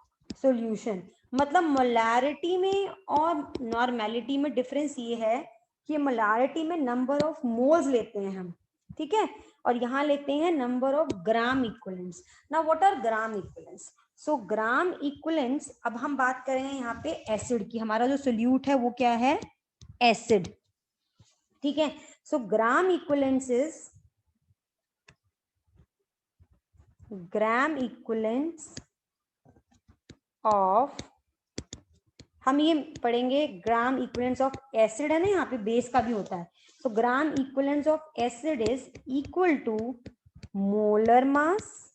solution. मतलब मोलारिटी में और नॉर्मेलिटी में डिफरेंस ये है कि मोलारिटी में नंबर ऑफ मोल्स लेते हैं हम, ठीक है, और यहाँ लेते हैं number of gram equivalents. Now what are gram equivalents? So gram equivalents, अब हम बात करें यहाँ पे एसिड की, हमारा जो सोल्यूट है वो क्या है? एसिड। ठीक है, so gram equivalents is gram equivalents of, हम ये पढ़ेंगे ग्राम इक्विवेलेंट्स ऑफ एसिड है ना, यहाँ पे बेस का भी होता है। So gram equivalents of acid is equal to molar mass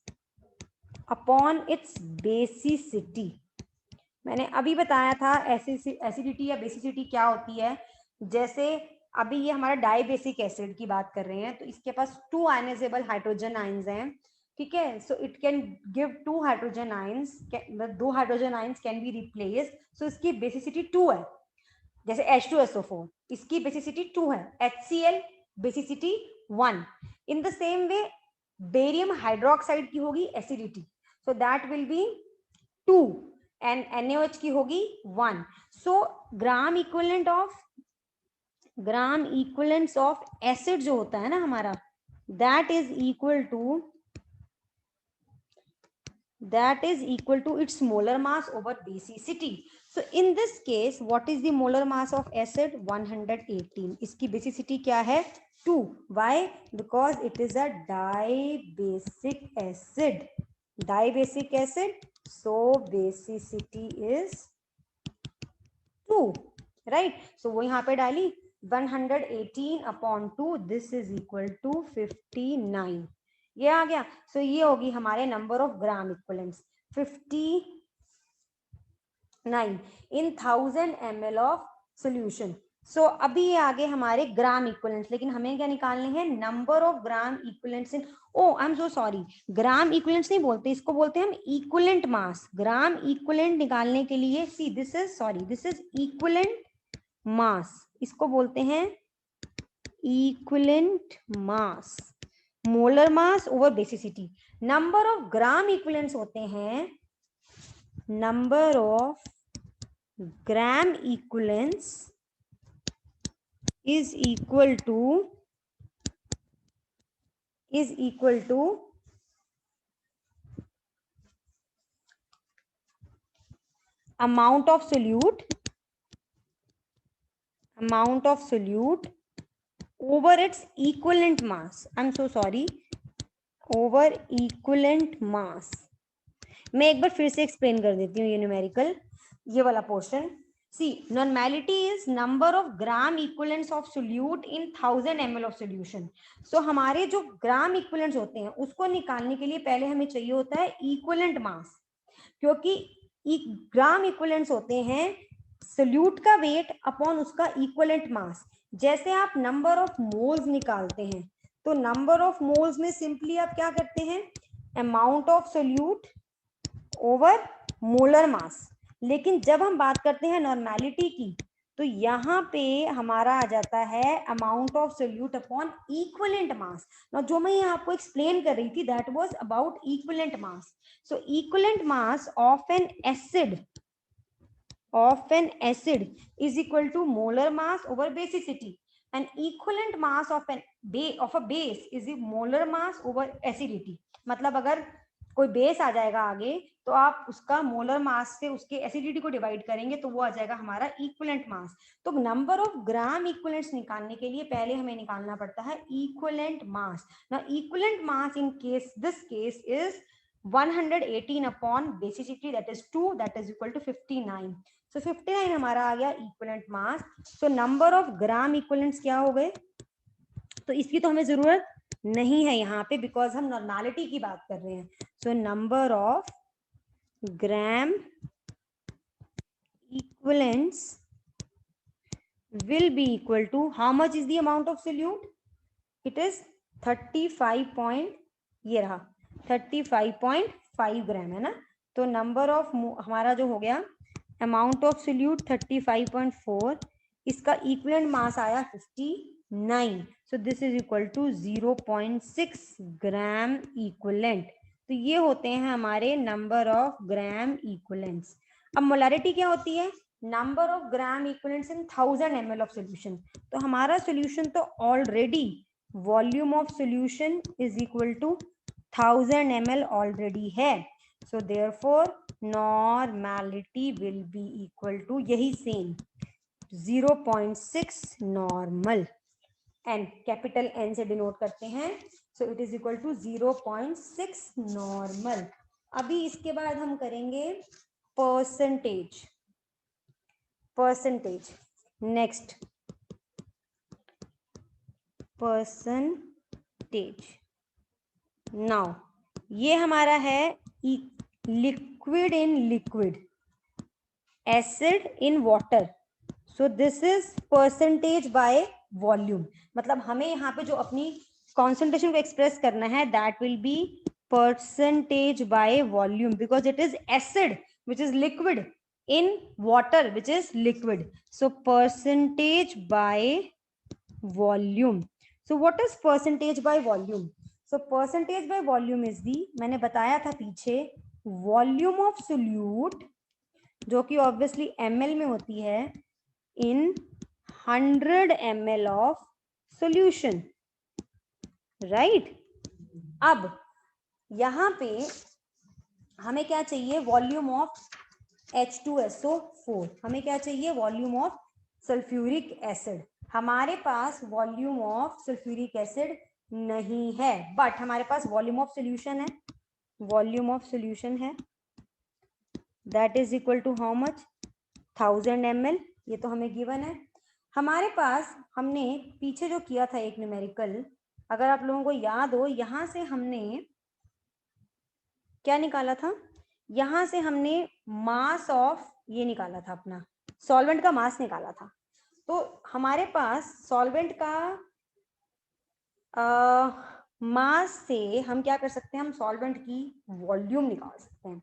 upon its basicity. मैंने अभी बताया था एसिडिटी या बेसिसिटी क्या होती है। जैसे अभी ये हमारा डाइबेसिक एसिड की बात कर रहे हैं, तो इसके पास 2 आयनाइजेबल हाइड्रोजन आयंस हैं, ठीक है, so it can give 2 hydrogen ions, 2 hydrogen ions can be replace, so इसकी बेसिसिटी 2 है। जैसे H2SO4 इसकी बेसिसिटी 2 है, HCl basicity 1। In the same way barium hydroxide की होगी acidity, so that will be 2 and NaOH की होगी 1। सो ग्राम इक्विवेलेंट्स ऑफ एसिड जो होता है ना हमारा, that is equal to that is equal to its molar mass over basicity. So in this case, what is the molar mass of acid? 118. इसकी basicity क्या है? 2. Why? Because it is a dibasic acid. Dibasic acid. So basicity is 2. Right? So वो यहाँ पे डाली 118 upon 2. This is equal to 59. ये आ गया. So ये होगी हमारे number of gram equivalents 59 in 1000 ml of solution. So अभी ये आगे हमारे ग्राम इक्विवेलेंट्स, लेकिन हमें क्या निकालने हैं? Number of gram equivalents in, oh I am so sorry, gram equivalents नहीं बोलते, इसको बोलते हैं हम इक्विवेलेंट मास. ग्राम इक्विवेलेंट निकालने के लिए see this is sorry this is equivalent mass, इसको बोलते हैं equivalent mass. Molar mass over basicity. Number of gram equivalents होते हैं number of gram equivalents is equal to amount of solute over its equivalent mass. I'm so sorry, over equivalent mass. मैं एक बार फिर से explain कर देती हूँ ये न्यूमेरिकल, ये वाला portion. See, normality is number of gram equivalents of solute in 1000 ml of solution. So हमारे जो ग्राम इक्विवेलेंट्स होते हैं उसको निकालने के लिए पहले हमें चाहिए होता है इक्विवेलेंट मास, क्योंकि ग्राम इक्विवेलेंट्स होते हैं सोल्यूट का वेट अपॉन उसका इक्विवेलेंट मास. जैसे आप नंबर ऑफ मोल्स निकालते हैं तो नंबर ऑफ मोल्स में सिंपली आप क्या करते हैं? Amount of solute over molar मास. लेकिन जब हम बात करते हैं नॉर्मेलिटी की तो यहाँ पे हमारा आ जाता है amount of solute upon equivalent mass. ना जो मैं यहाँ आपको एक्सप्लेन कर रही थी that was about equivalent mass. So equivalent mass of N acid is equal to molar mass over basicity, and equivalent mass of a base is the molar mass over acidity. मतलब अगर कोई base आ जाएगा आगे तो आप उसका molar mass से उसके एसिडिटी को डिवाइड करेंगे तो वो आ जाएगा हमारा इक्विवेलेंट मास. तो नंबर ऑफ ग्राम इक्विवेलेंट्स निकालने के लिए पहले हमें निकालना पड़ता है इक्विवेलेंट मास. ना equivalent mass in case this case is 118 upon basicity that is 2, that is equal to 59. So 59 हमारा आ गया equivalent mass. So number of gram equivalents क्या हो गए? तो इसकी तो हमें जरूरत नहीं है यहाँ पे बिकॉज हम नॉर्मेलिटी की बात कर रहे हैं. सो number of gram equivalents will be equal to how much is the amount of solute? It is 35 point, ये रहा 35.5 ग्राम है ना. तो नंबर ऑफ हमारा जो हो गया अमाउंट ऑफ सोल्यूट 35.4, इसका इक्विवेलेंट मास आया 59. So this is equal to 0.6 gram equivalent. तो ये होते हैं हमारे नंबर ऑफ ग्राम इक्विवेलेंट्स. अब मोलारिटी क्या होती है? Number of gram equivalents in 1000 ml of solution. तो हमारा सोल्यूशन तो already volume of solution is equal to 1000 ml already है. So therefore normality will be equal to यही same 0.6 normal, N capital N से denote करते हैं. So it is equal to 0.6 normal. अभी इसके बाद हम करेंगे परसेंटेज. Next percentage. नाउ ये हमारा है liquid in liquid, acid in water. So this is percentage by volume. मतलब हमें यहाँ पे जो अपनी कॉन्सेंट्रेशन को एक्सप्रेस करना है that will be percentage by volume because it is acid which is liquid in water which is liquid. So percentage by volume. So what is percentage by volume? So percentage by volume is the, मैंने बताया था पीछे, volume of solute जो कि obviously ml में होती है इन 100 ml of solution. Right. अब यहां पे हमें क्या चाहिए, वॉल्यूम ऑफ H2SO4, हमें क्या चाहिए, वॉल्यूम ऑफ सल्फ्यूरिक एसिड। हमारे पास वॉल्यूम ऑफ सल्फ्यूरिक एसिड नहीं है, बट हमारे पास वॉल्यूम ऑफ सॉल्यूशन है, वॉल्यूम ऑफ सॉल्यूशन है, that is equal to how much, 1000 ml, ये तो हमें गिवन है। हमारे पास हमने पीछे जो किया था एक न्यूमेरिकल, अगर आप लोगों को याद हो, यहां से हमने क्या निकाला था, यहां से हमने मास ऑफ ये निकाला था, अपना सॉल्वेंट का मास निकाला था। तो हमारे पास सॉल्वेंट का मास से हम क्या कर सकते हैं, हम सॉल्वेंट की वॉल्यूम निकाल सकते हैं।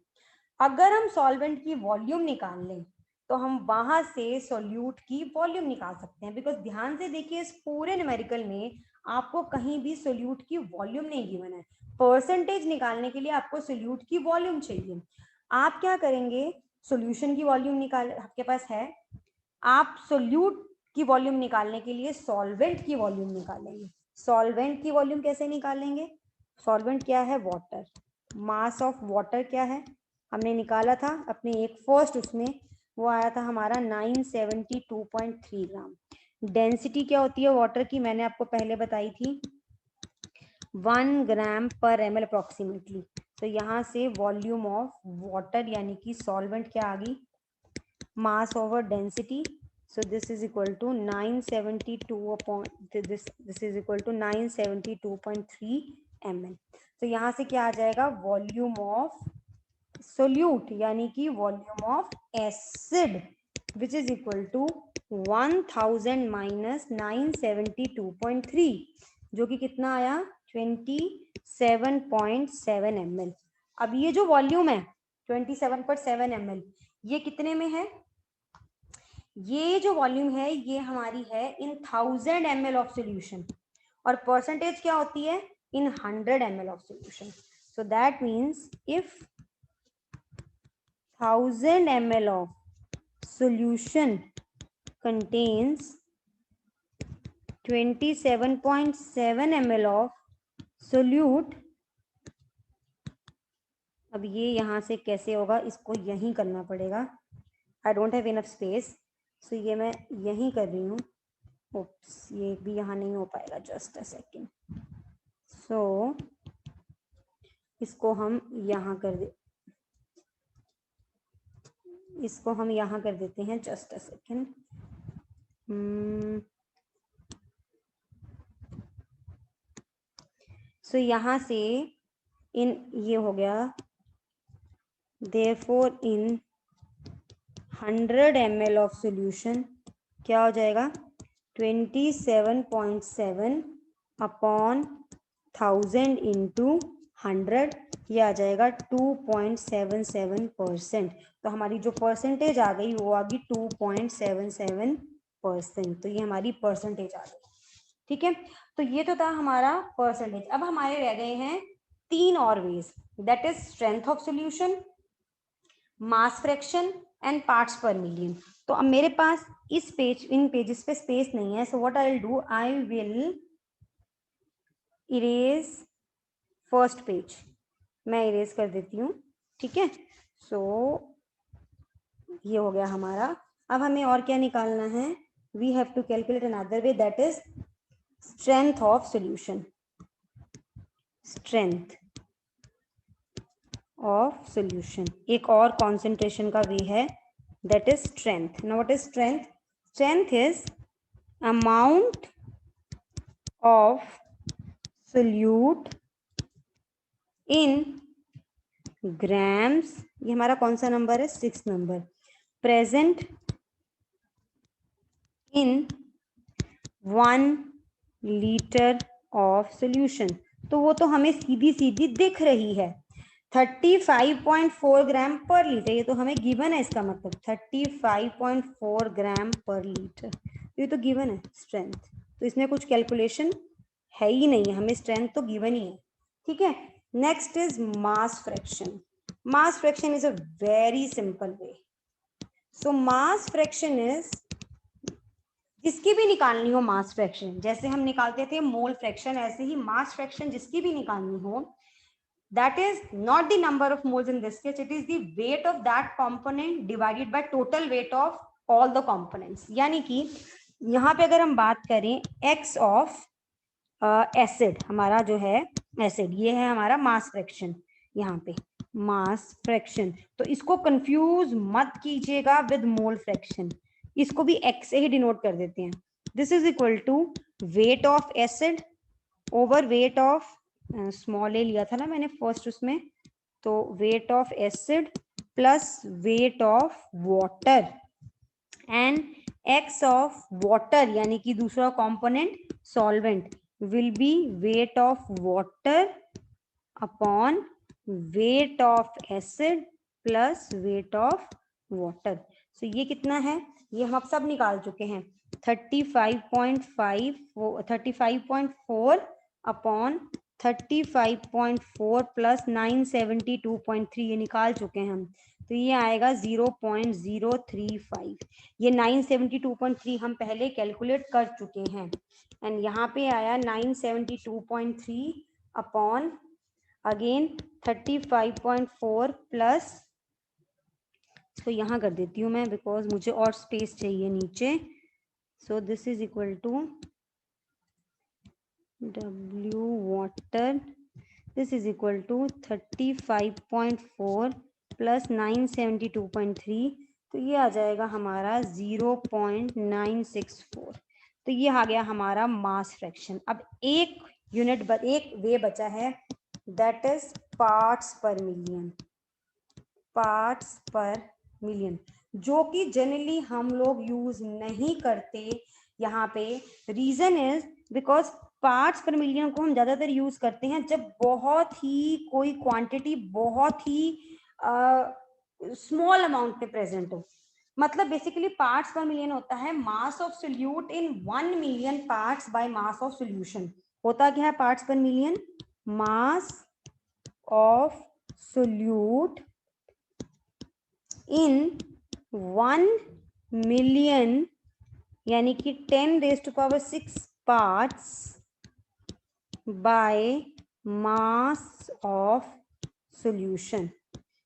अगर हम सॉल्वेंट की वॉल्यूम निकाल लें तो हम वहां से सोल्यूट की वॉल्यूम निकाल सकते हैं। बिकॉज ध्यान से देखिए, इस पूरे न्यूमेरिकल में आपको कहीं भी सोल्यूट की वॉल्यूम नहीं गिवन है। परसेंटेज निकालने के लिए आपको सोल्यूट की वॉल्यूम चाहिए। आप क्या करेंगे, सोल्यूशन की वॉल्यूम निकाल, आपके पास है, आप सोल्यूट की वॉल्यूम निकालने के लिए सॉल्वेंट की वॉल्यूम निकालेंगे। सॉल्वेंट की वॉल्यूम कैसे निकालेंगे, सॉल्वेंट क्या है, वाटर, मास ऑफ वाटर क्या है, हमने निकाला था अपने एक फर्स्ट उसमें, वो आया था हमारा 972.3 ग्राम। डेंसिटी क्या होती है वाटर की, मैंने आपको पहले बताई थी, 1 ग्राम पर ml अप्रोक्सीमेटली। तो यहाँ से वॉल्यूम ऑफ वाटर यानी कि सॉल्वेंट क्या आ गई, मास over density, so this is equal to 972 upon this is equal to 972.3 ml। तो यहाँ से क्या आ जाएगा, वॉल्यूम ऑफ सोल्यूट यानी कि volume of acid which is equal to 1000 minus 972.3, जो कि कितना आया, 27.7 ml। अब ये जो वॉल्यूम है 27.7 ml, ये कितने में है, ये जो वॉल्यूम है ये हमारी है इन 1000 ml ऑफ सोल्यूशन, और परसेंटेज क्या होती है, इन 100 ml of solution. So that means if 1000 ml of solution contains 27.7 ml of solute, अब ये यहाँ से कैसे होगा, इसको यहीं करना पड़ेगा, I don't have enough space, so ये मैं यहीं कर रही हूँ। ओप्स, ये भी यहाँ नहीं हो पाएगा, जस्ट अ सेकेंड। सो इसको हम यहाँ कर दे, इसको हम यहाँ कर देते हैं, जस्ट अ सेकेंड। सो यहाँ से इन ये हो गया, therefore in 100 ml of solution क्या हो जाएगा, 27.7 अपॉन 1000 इंटू 100, ये आ जाएगा 2.77%। तो हमारी जो परसेंटेज आ गई वो आ गई 2.77%। तो ये हमारी परसेंटेज आ गई, ठीक है। तो ये तो था हमारा परसेंटेज। अब हमारे रह गए हैं 3 और ways, that is strength of solution, mass fraction and parts per million. तो अब मेरे पास इस पेज, इन पेजेस पे स्पेस नहीं है, so what I will do, I will erase first page, मैं इरेज कर देती हूँ, ठीक है। सो ये हो गया हमारा। अब हमें और क्या निकालना है, we have to calculate another way, that is strength of solution, strength of solution एक और कॉन्सेंट्रेशन का वे है, that is strength. Now what is strength? Strength is amount of solute in grams, ये हमारा कौन सा नंबर है, 6 number, present in 1 liter of solution। तो वो तो हमें सीधी सीधी दिख रही है, 35.4 ग्राम पर लीटर, ये तो हमें गिवन है, इसका मतलब 35.4 ग्राम पर लीटर, ये तो गिवन है स्ट्रेंथ। तो इसमें कुछ कैलकुलेशन है ही नहीं है, हमें स्ट्रेंथ तो गिवन ही है, ठीक है। Next is mass fraction. Mass fraction is a very simple way. So mass fraction is, जिसकी भी निकालनी हो मास फ्रैक्शन, जैसे हम निकालते थे मोल फ्रैक्शन, ऐसे ही मास फ्रैक्शन जिसकी भी निकालनी हो, that is not the number of moles in this case, it is the weight of that component divided by total weight of all the components. यानी कि यहाँ पे अगर हम बात करें x of एसिड, हमारा जो है एसिड, ये है हमारा मास फ्रैक्शन, यहाँ पे मास फ्रैक्शन, तो इसको कंफ्यूज मत कीजिएगा विद मोल फ्रैक्शन, इसको भी x से ही डिनोट कर देते हैं. This is equal to weight of acid over weight of, small A लिया था ना मैंने फर्स्ट उसमें, तो weight of acid plus weight of water and x of water यानी कि दूसरा component solvent will be weight of water upon weight of acid plus weight of water. So ये कितना है, ये हम अब सब निकाल चुके हैं. 35.4 upon 35.4 प्लस 972.3 ये निकाल चुके हैं हम, तो ये आएगा 0.035. ये 972.3 हम पहले कैलकुलेट कर चुके हैं, एंड यहाँ पे आया 972.3 अपॉन अगेन 35.4 प्लस, तो यहाँ कर देती हूँ मैं बिकॉज मुझे और स्पेस चाहिए नीचे. So this is equal to W water, this is equal to 35.4 plus 972.3, तो ये आ जाएगा हमारा 0.964. तो ये आ गया हमारा मास फ्रैक्शन. अब एक यूनिट एक वे बचा है, that is parts per million. Parts per million जो कि जनरली हम लोग यूज नहीं करते यहाँ पे. Reason is because parts per million को हम ज्यादातर यूज करते हैं जब बहुत ही कोई क्वांटिटी बहुत ही स्मॉल अमाउंट में प्रेजेंट हो. मतलब बेसिकली पार्ट्स पर मिलियन होता है मास of solute in 1 million parts by mass of solution. होता क्या है parts per million, mass of solute in 1 million यानी कि 10⁻⁶ parts by mass of solution.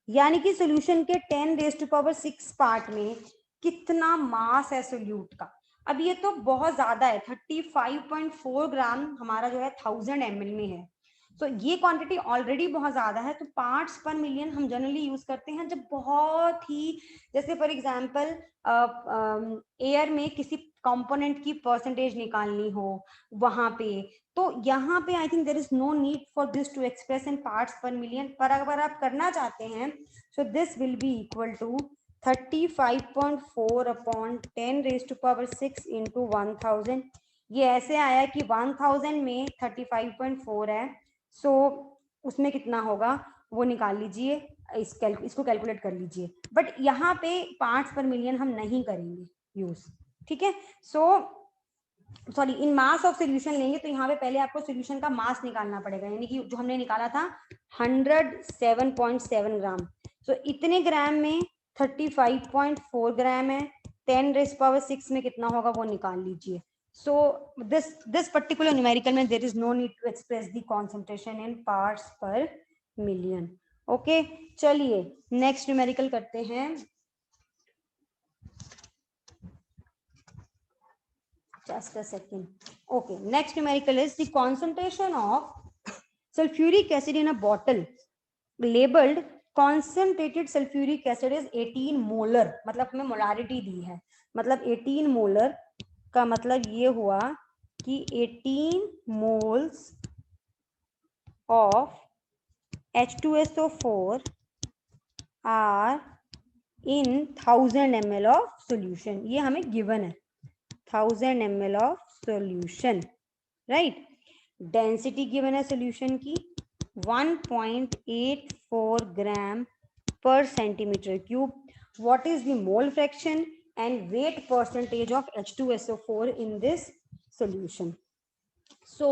यानी कि सोल्यूशन के 10⁻⁶ पार्ट में कितना मास है सोल्यूट का. अब ये तो बहुत ज्यादा है, 35.4 ग्राम हमारा जो है 1000 ml में है. तो ये क्वांटिटी ऑलरेडी बहुत ज्यादा है. तो पार्ट्स पर मिलियन हम जनरली यूज करते हैं जब बहुत ही, जैसे फॉर एग्जांपल एयर में किसी कंपोनेंट की परसेंटेज निकालनी हो वहां पे, तो यहाँ पे I think there is no need for this to express in parts per million. पर अगर आप करना चाहते हैं so this will be equal to 35.4 upon 10⁻⁶ into 1000. ये ऐसे आया कि 1000 में 35.4 है, सो उसमें कितना होगा वो निकाल लीजिए, इसको कैलकुलेट कर लीजिए. बट यहाँ पे पार्ट्स पर मिलियन हम नहीं करेंगे यूज. ठीक है, so sorry in mass of solution लेंगे तो यहाँ पे पहले आपको सोल्यूशन का मास निकालना पड़ेगा, यानी कि जो हमने निकाला था 107.7 ग्राम. सो इतने ग्राम में 35.4 ग्राम है, 10⁻⁶ में कितना होगा वो निकाल लीजिए. So this particular numerical में there is no need to express the concentration in parts per million. Okay, चलिए next numerical करते हैं. Just a second. Okay, next numerical is the concentration of sulfuric acid in a bottle labeled concentrated sulfuric acid is 18 molar. मतलब हमें molarity दी है, मतलब 18 molar का मतलब ये हुआ कि 18 moles of H2SO4 are in 1000 ml of solution. ये हमें गिवन है 1000 ml of solution, right. Density given है सोल्यूशन की 1.84 gram per centimetre cube. What is the mole fraction and weight percentage of H2SO4 in this solution. So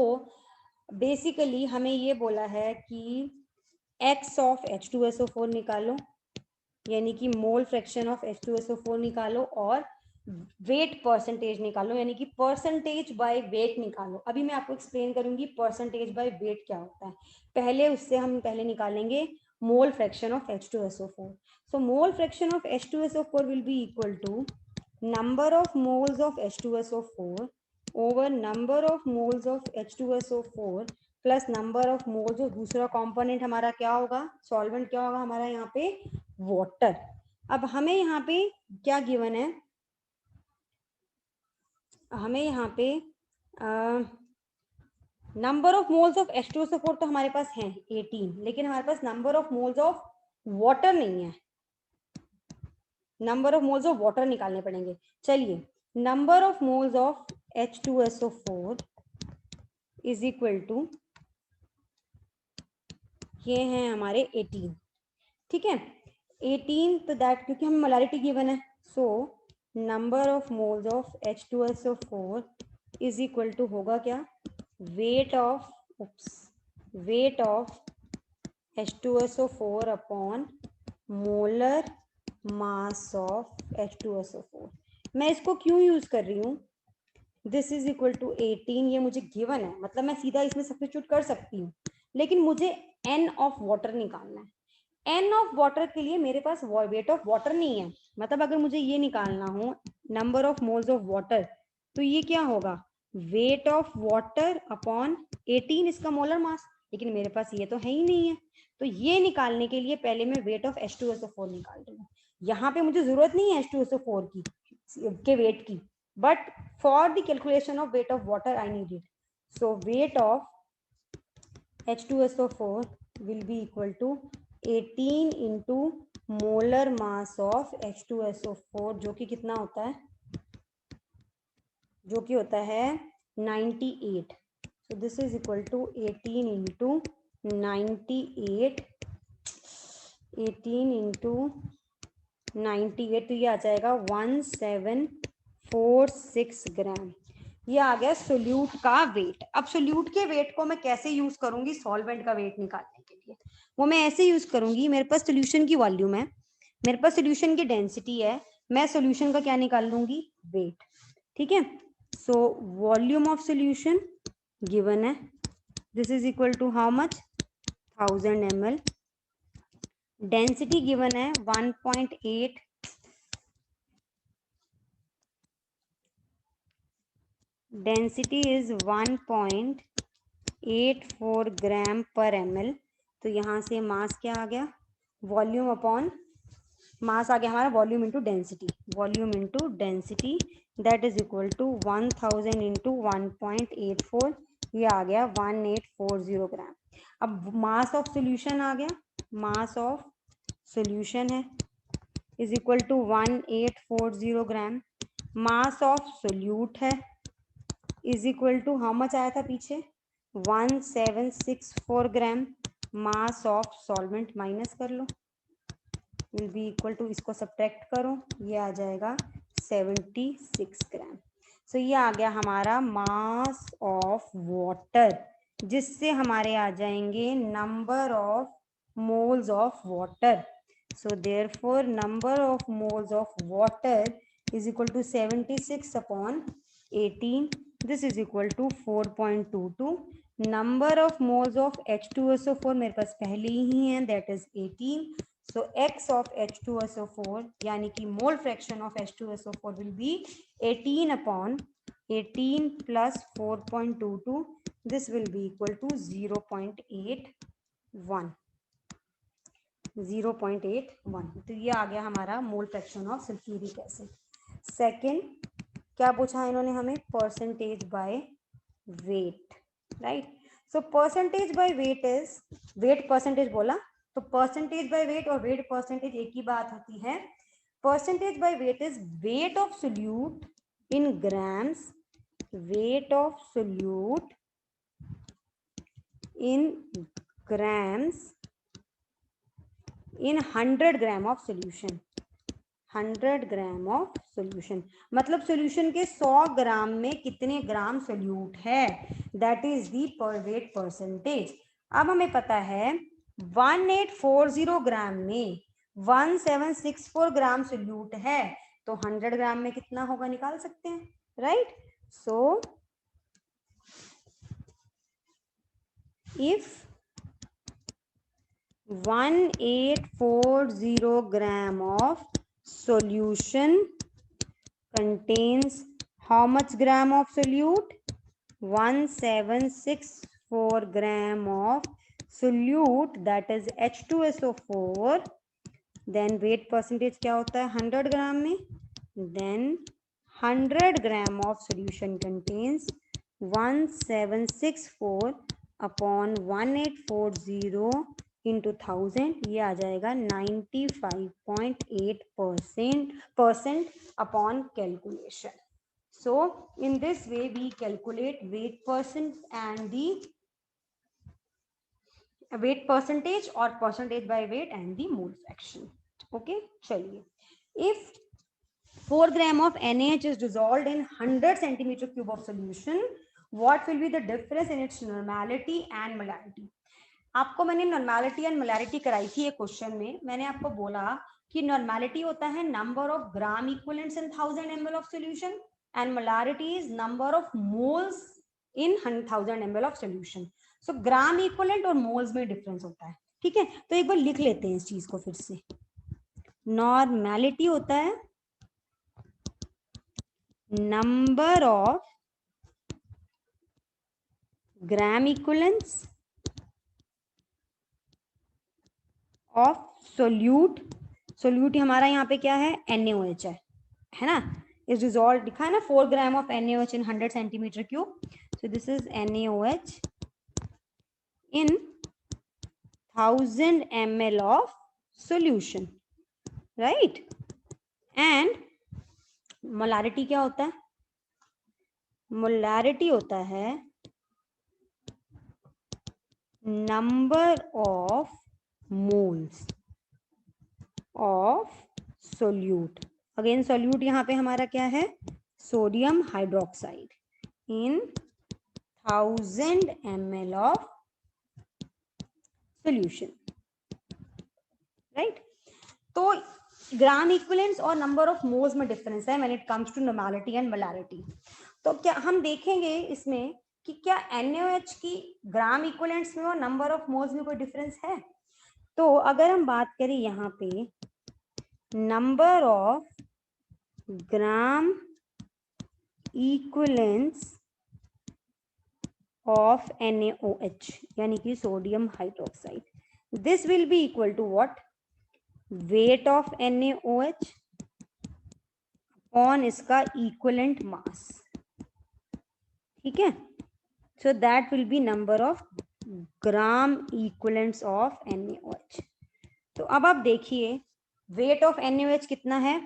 basically हमें ये बोला है कि X of H2SO4 निकालो, यानी कि मोल फ्रैक्शन ऑफ H2SO4 निकालो, और वेट परसेंटेज निकालो, यानी कि परसेंटेज बाय वेट निकालो। अभी मैं आपको एक्सप्लेन करूंगी परसेंटेज बाय वेट क्या होता है। पहले उससे हम पहले निकालेंगे mole fraction of H2SO4। So mole fraction of H2SO4 will be equal to number of moles of H2SO4 over number of moles of H2SO4 plus number of moles. जो दूसरा कंपोनेंट हमारा क्या होगा, सॉल्वेंट क्या होगा हमारा यहाँ पे, वाटर। अब हमें यहाँ पे क्या गिवन है, हमें यहाँ पे number of moles of H2SO4 तो हमारे पास है 18, लेकिन हमारे पास number of moles of water नहीं है। Number of moles of water निकालने पड़ेंगे। चलिए, number of moles of H2SO4 is equal to, ये हैं हमारे 18, ठीक है 18, तो दैट, क्योंकि हमें मोलैरिटी गिवन है, so number of moles of H2SO4 is equal to होगा क्या, weight of weight of H2SO4 upon molar mass of H2SO4। मैं इसको क्यों यूज कर रही हूँ, दिस इज इक्वल टू 18, ये मुझे गिवन है, मतलब मैं सीधा इसमें सब्स्टिट्यूट कर सकती हूँ, लेकिन मुझे n ऑफ वाटर निकालना है। n ऑफ वाटर के लिए मेरे पास वेट ऑफ वाटर नहीं है, मतलब अगर मुझे ये निकालना हो number of moles of water, तो ये क्या होगा, वेट ऑफ वाटर अपॉन 18 इसका मोलर मास, लेकिन मेरे पास ये तो है ही नहीं है। तो ये निकालने के लिए पहले मैं वेट ऑफ H2SO4 निकाल रही हूँ। यहाँ पे मुझे जरूरत नहीं है H2SO4 की के वेट की, but for the calculation of weight of water I need it. So weight of H2SO4 will be equal to 18 into molar mass of H2SO4, जो कि कितना होता है, जो कि होता है 98। So this is equal to 18 into 98, 18 into 98, तो ये आ जाएगा 1746 ग्राम। ये आ गया सोल्यूट का वेट। अब सोल्यूट के वेट को मैं कैसे यूज करूंगी सॉल्वेंट का वेट निकालने के लिए, वो मैं ऐसे यूज करूंगी, मेरे पास सोल्यूशन की वॉल्यूम है, मेरे पास सोल्यूशन की डेंसिटी है, मैं सोल्यूशन का क्या निकाल लूंगी, वेट, ठीक है। So volume of solution given है, this is equal to how much, 1000 ml। Density given है 1.8, डेंसिटी इज 1.84 ग्राम पर ml। तो यहाँ से मास क्या आ गया, वॉल्यूम अपॉन मास आ गया हमारा, volume into density, volume into density, that is equal to 1000 into 1.84, ये आ गया 1840 ग्राम। अब मास ऑफ सोल्यूशन आ गया, मास ऑफ सोल्यूशन है is equal to 1840 gram, mass of solute है is equal to how much आया था पीछे, 1764 gram, mass of solvent minus कर लो, विल बी इक्वल टू, इसको सब्ट्रैक्ट करो, ये आ जाएगा 76 ग्राम। सो ये आ गया हमारा मास ऑफ वाटर, जिससे हमारे आ जाएंगे number of moles of water. So therefore number of moles of water is equal to 76 upon 18, this is equal to 4.22। Number of moles of H2SO4 मेरे पास पहले ही है, that is 18। So x of H2SO4 यानी कि mole fraction of H2SO4 will be 18 upon 18 plus 4.22, this will be equal to 0.81, 0.81। तो ये आ गया हमारा मोल fraction of sulphuric acid. Second क्या पूछा इन्होंने हमें, percentage by weight, right. So percentage by weight is, wait percentage बोला तो परसेंटेज बाय वेट और वेट परसेंटेज एक ही बात होती है। Percentage by weight is wait of solute in grams, wait of solute in grams in 100 gram of solution, 100 gram of solution, मतलब solution के 100 ग्राम में कितने ग्राम सोल्यूट है, दैट इज दी पर वेट परसेंटेज। अब हमें पता है 1840 ग्राम में 1764 ग्राम सोल्यूट है, तो 100 ग्राम में कितना होगा निकाल सकते हैं, right? So if 1840 gram of solution contains how much gram of solute? 1764 gram of solute, that is H2SO4. then weight percentage क्या होता है 100 ग्राम में, then 100 gram of solution contains 1764 upon 1840 into 1000, ये आ जाएगा 95.8% upon calculation. So in this way we calculate weight percent and the weight percentage or percentage by weight and the mole fraction. Okay, चलिए, if 4 gram of NaH is dissolved in 100 centimeter cube of solution, what will be the difference in its normality and molarity? आपको मैंने normality and molarity कराई थी एक question में, मैंने आपको बोला कि नॉर्मेलिटी होता है number of gram equivalents in 1000 ml of solution and molarity is number of moles in 1000 ml of solution. So gram equivalent और मोल्स में डिफरेंस होता है. ठीक है, तो एक बार लिख लेते हैं इस चीज को फिर से. नॉर्मेलिटी होता है number of gram equivalents of solute. Solute हमारा यहाँ पे क्या है NaOH है ना, इज डिसॉल्व लिखा है ना 4 gram of NaOH in 100 centimetre cube. So this is NaOH in 1000 ml of solution, right? and molarity क्या होता है? molarity होता है number of moles of solute. Again solute यहाँ पे हमारा क्या है sodium hydroxide in 1000 ml of solution, right? तो ग्राम इक्विवेलेंट्स और नंबर ऑफ मोल्स में डिफरेंस है when it comes to normality and molarity. तो क्या हम देखेंगे इसमें कि क्या NaOH की ग्राम इक्विवेलेंट्स में और नंबर ऑफ मोल्स में कोई डिफरेंस है? तो अगर हम बात करें यहाँ पे number of gram equivalents of NaOH यानी कि sodium hydroxide, this will be equal to what? Weight of NaOH upon इसका इक्विवेलेंट मास. ठीक है, so that will be number of gram equivalents of NaOH. तो अब आप देखिए वेट ऑफ NaOH कितना है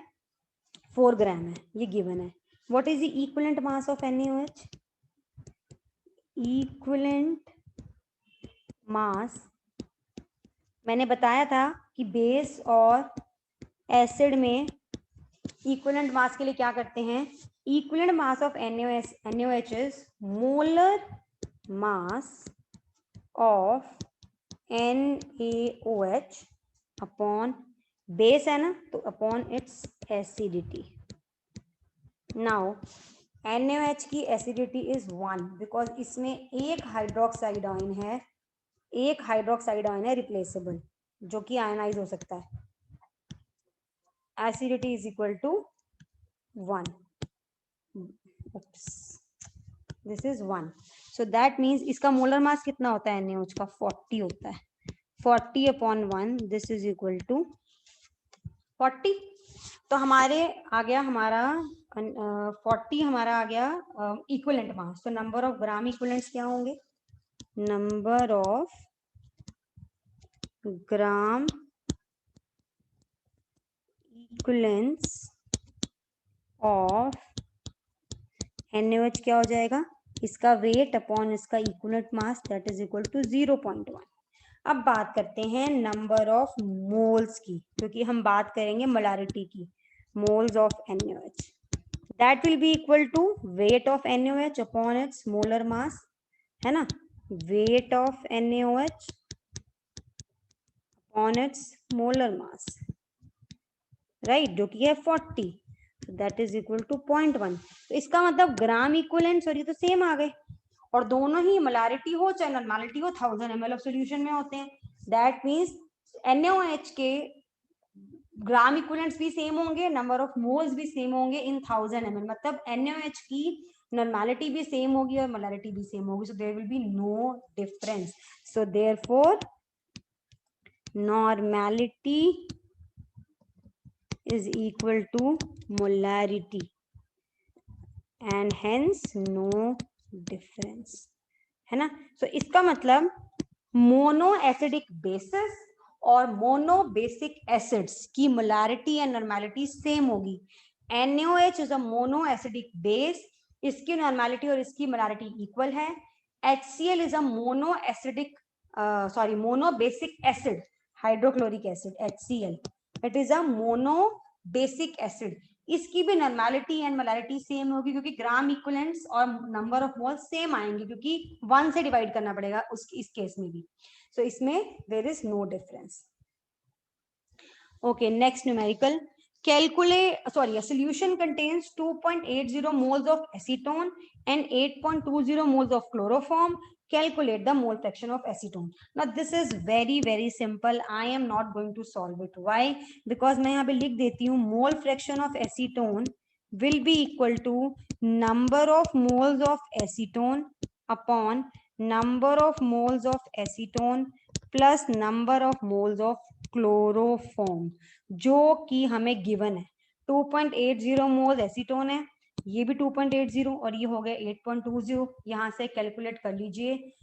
4 ग्राम है, ये गिवन है. What is the equivalent mass of NaOH? Equivalent mass मैंने बताया था कि बेस और एसिड में इक्विवेलेंट मास के लिए क्या करते हैं? Equivalent mass of NaOH is molar mass of NaOH upon base है ना, तो upon its acidity. Now NaOH की एसिडिटी इज 1 बिकॉज इसमें एक हाइड्रोक्साइड आयन है, एक हाइड्रोक्साइड आयन है रिप्लेसेबल जो कि आयनाइज हो सकता है. Acidity is equal to 1. This is 1. So that means इसका मोलर मास कितना होता है NaOH का? 40 होता है. 40 upon 1 this is equal to 40. तो हमारे आ गया हमारा 40 हमारा आ गया इक्विवेलेंट मास. तो नंबर ऑफ ग्राम इक्विवेलेंट्स क्या होंगे? Number of gram equivalents of NaOH क्या हो जाएगा? इसका वेट अपॉन इसका equivalent mass that is equal to 0.1. अब बात करते हैं नंबर ऑफ मोल्स की, क्योंकि हम बात करेंगे मोलैरिटी की. Moles of NaOH that will be equal to weight of NaOH upon its molar mass, है ना. Weight of NaOH upon its molar mass, right, जो कि है 40. That is equal to 0.1। तो इसका मतलब ग्राम इक्विवेलेंट्स और ये तो सेम आ गए, और दोनों ही मोलारिटी हो चाहे नॉर्मलिटी हो 1000 ml ऑफ सॉल्यूशन में होते हैं। दैट मींस NaOH के ग्राम इक्विवेलेंट्स भी सेम होंगे, नंबर ऑफ मोल्स भी सेम होंगे इन 1000 ml, मतलब NaOH की नॉर्मलिटी भी सेम होगी और मोलारिटी भी सेम होगी, so there will be no difference. So therefore normality is equal to molarity and hence no difference, है ना। so इसका मतलब मोनो एसिडिक बेसिस और मोनो बेसिक एसिड्स की मोलारिटी एंड नॉर्मलिटी सेम होगी। NaOH is a mono acidic base, इसकी normality और इसकी मोलारिटी इक्वल है। HCl is a mono acidic mono basic acid, hydrochloric acid HCl, it is a mono basic acid, इसकी भी normality and molarity same होगी क्योंकि ग्राम equivalents और number of moles same आएंगे क्योंकि 1 से डिवाइड करना पड़ेगा इस केस में भी। सो इसमें there is no difference. Okay, next numerical, calculate a solution contains 2.80 moles of acetone and 8.20 moles of chloroform. Calculate the mole fraction of acetone. Now this is very simple. I am not going to solve it. Why? Because मैं यहाँ पे लिख देती हूँ mole fraction of acetone will be equal to number of moles of acetone upon number of moles of acetone plus number of moles of chloroform, जो कि हमें given है। 2.80 मोल एसीटोन है, ये भी 2.80 और ये हो गया 8.20। यहां से कैलकुलेट कर लीजिए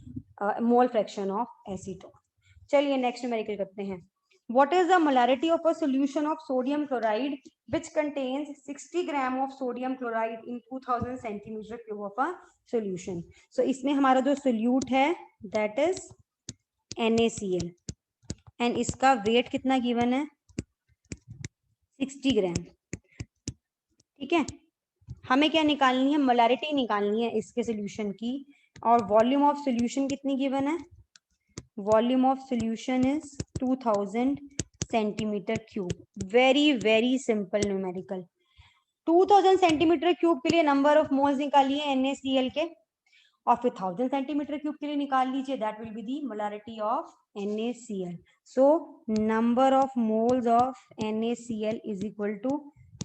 मोल फ्रैक्शन ऑफ एसीटोन। चलिए नेक्स्ट न्यूमेरिकल करते हैं। What is the molarity of a solution of sodium chloride which contains 60 gram of sodium chloride in 2000 centimeter cube of a solution? So इसमें हमारा जो सोल्यूट है that is NaCl एंड इसका wait कितना given है 60 ग्राम। ठीक है, हमें क्या निकालनी है, मोलारिटी निकालनी है इसके सोल्यूशन की, और वॉल्यूम ऑफ सोल्यूशन कितनी गिवन है, volume of solution is 2000 centimetre cube. Very simple numerical. 2000 centimetre cube के लिए नंबर ऑफ मोल्स निकालिए NaCl के, और फिर 1000 सेंटीमीटर क्यूब के लिए निकाल लीजिए, that will be the molarity of NaCl. So number of moles of NaCl is equal to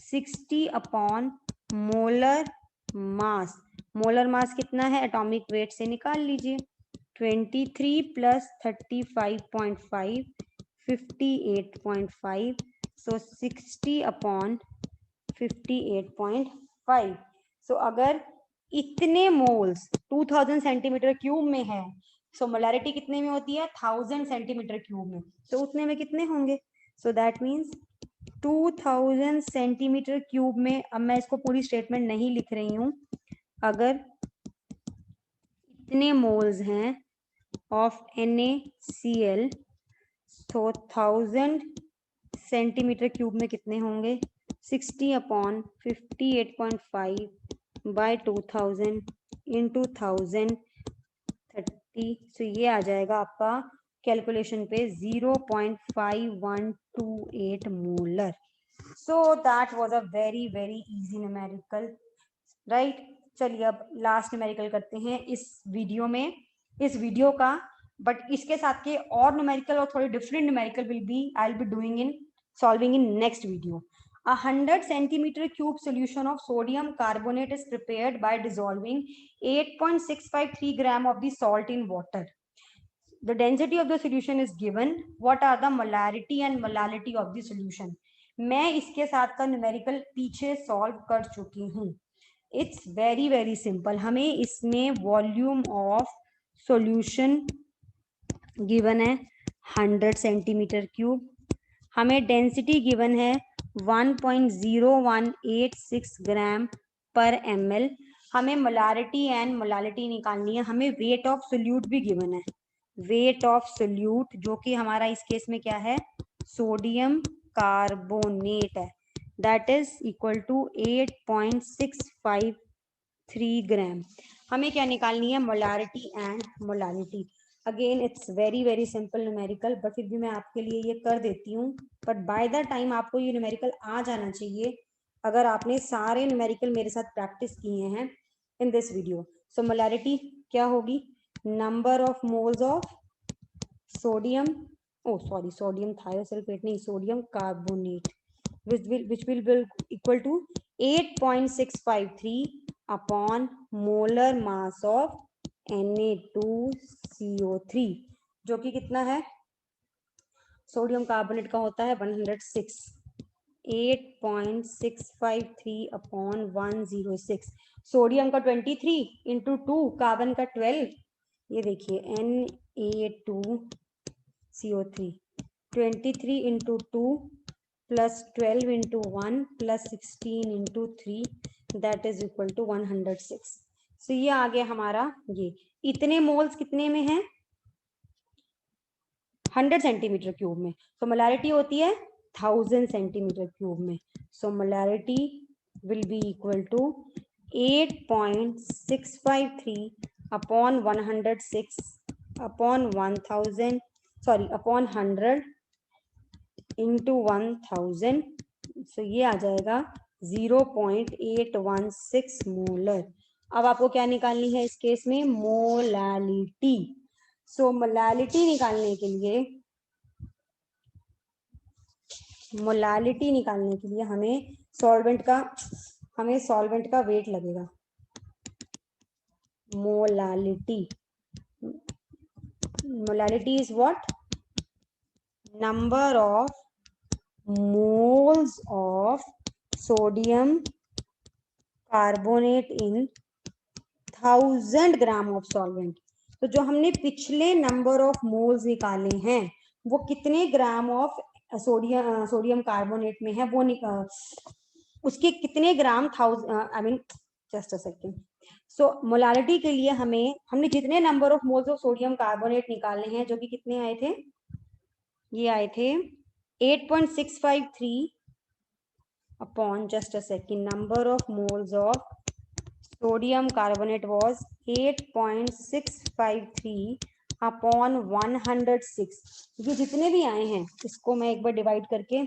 60 upon molar mass. Molar mass कितना है एटॉमिक वेट से निकाल लीजिए, 23 प्लस 35.5 58.5, so 60 upon 58.5. so अगर इतने मोल्स 2000 सेंटीमीटर क्यूब में है, सो मोलारिटी कितने में होती है 1000 सेंटीमीटर क्यूब में, तो उतने में कितने होंगे, सो दैट मींस 2000 सेंटीमीटर क्यूब में। अब मैं इसको पूरी स्टेटमेंट नहीं लिख रही हूं, अगर इतने मोल्स हैं ऑफ NaCl तो 1000 सेंटीमीटर क्यूब में कितने होंगे, 60 अपॉन 58.5 बाय 2000 इंटू 1030, सो ये आ जाएगा आपका कैलकुलेशन पे 0.5128 molar. So that was a very easy numerical, right. चलिए अब लास्ट न्यूमेरिकल करते हैं इस वीडियो में, इस वीडियो का, बट इसके साथ के और न्यूमेरिकल और थोड़े different numerical will be I will be doing in solving in next video. 100 centimeter cube solution of sodium carbonate is prepared by dissolving 8.653 gram of the salt in water. The density of the solution is given. What are the molarity and molality of the solution? मैं इसके साथ का numerical पीछे solve कर चुकी हूँ। It's very simple. हमें इसमें वॉल्यूम ऑफ सॉल्यूशन गिवन है 100 सेंटीमीटर क्यूब, हमें डेंसिटी गिवन है 1.0186 ग्राम पर ml, हमें मोलारिटी एंड मोलालिटी निकालनी है, हमें वेट ऑफ सोल्यूट भी गिवन है, वेट ऑफ सोल्यूट जो कि हमारा इस केस में क्या है सोडियम कार्बोनेट है, दैट इज इक्वल टू 8.653 ग्राम। हमें क्या निकालनी है molarity and molality. Again it's very simple numerical, but फिर भी मैं आपके लिए ये कर देती हूँ, बट बाय द टाइम आपको ये न्यूमेरिकल आ जाना चाहिए। अगर आपने सारे न्यूमेरिकल मेरे साथ प्रैक्टिस किए हैं in this video. So molarity क्या होगी? Number of moles of sodium, sodium thiosulphate नहीं, sodium carbonate, which will be equal to 8.653 upon molar mass of Na2CO3, जो कि कितना है? सोडियम कार्बोनेट का होता है 106, 8.653 अपॉन 106। सोडियम का 23 इंटू 2, कार्बन का 12, ये देखिए Na2CO3, 23 into 2 plus 12 into 1 plus 16 into 3, that is equal to 106। सो ये आ गया हमारा। ये इतने मोल्स कितने में है? 100 सेंटीमीटर क्यूब में। तो मोलैरिटी होती है 1000 सेंटीमीटर क्यूब में। So molarity will be equal to 8.653 upon 106 upon 1000, sorry upon 100 into 1000। So ये आ जाएगा 0.816 मोलर। अब आपको क्या निकालनी है इस केस में? मोलैलिटी। सो मोलैलिटी निकालने के लिए हमें सॉल्वेंट का वेट लगेगा। Molality is what? Number of moles of sodium carbonate in 1000 gram of solvent. तो जो हमने पिछले नंबर ऑफ मोल्स निकाले हैं वो कितने ग्राम ऑफ सोडियम कार्बोनेट में है, वो उसके कितने gram just a second. So molarity के लिए हमने जितने number of moles of sodium carbonate निकालने हैं, जो कि कितने आए थे? ये आए थे 8.653 upon, just a second, number of moles of sodium carbonate was 8.653 upon 106। ये जितने भी आए हैं इसको मैं एक बार डिवाइड करके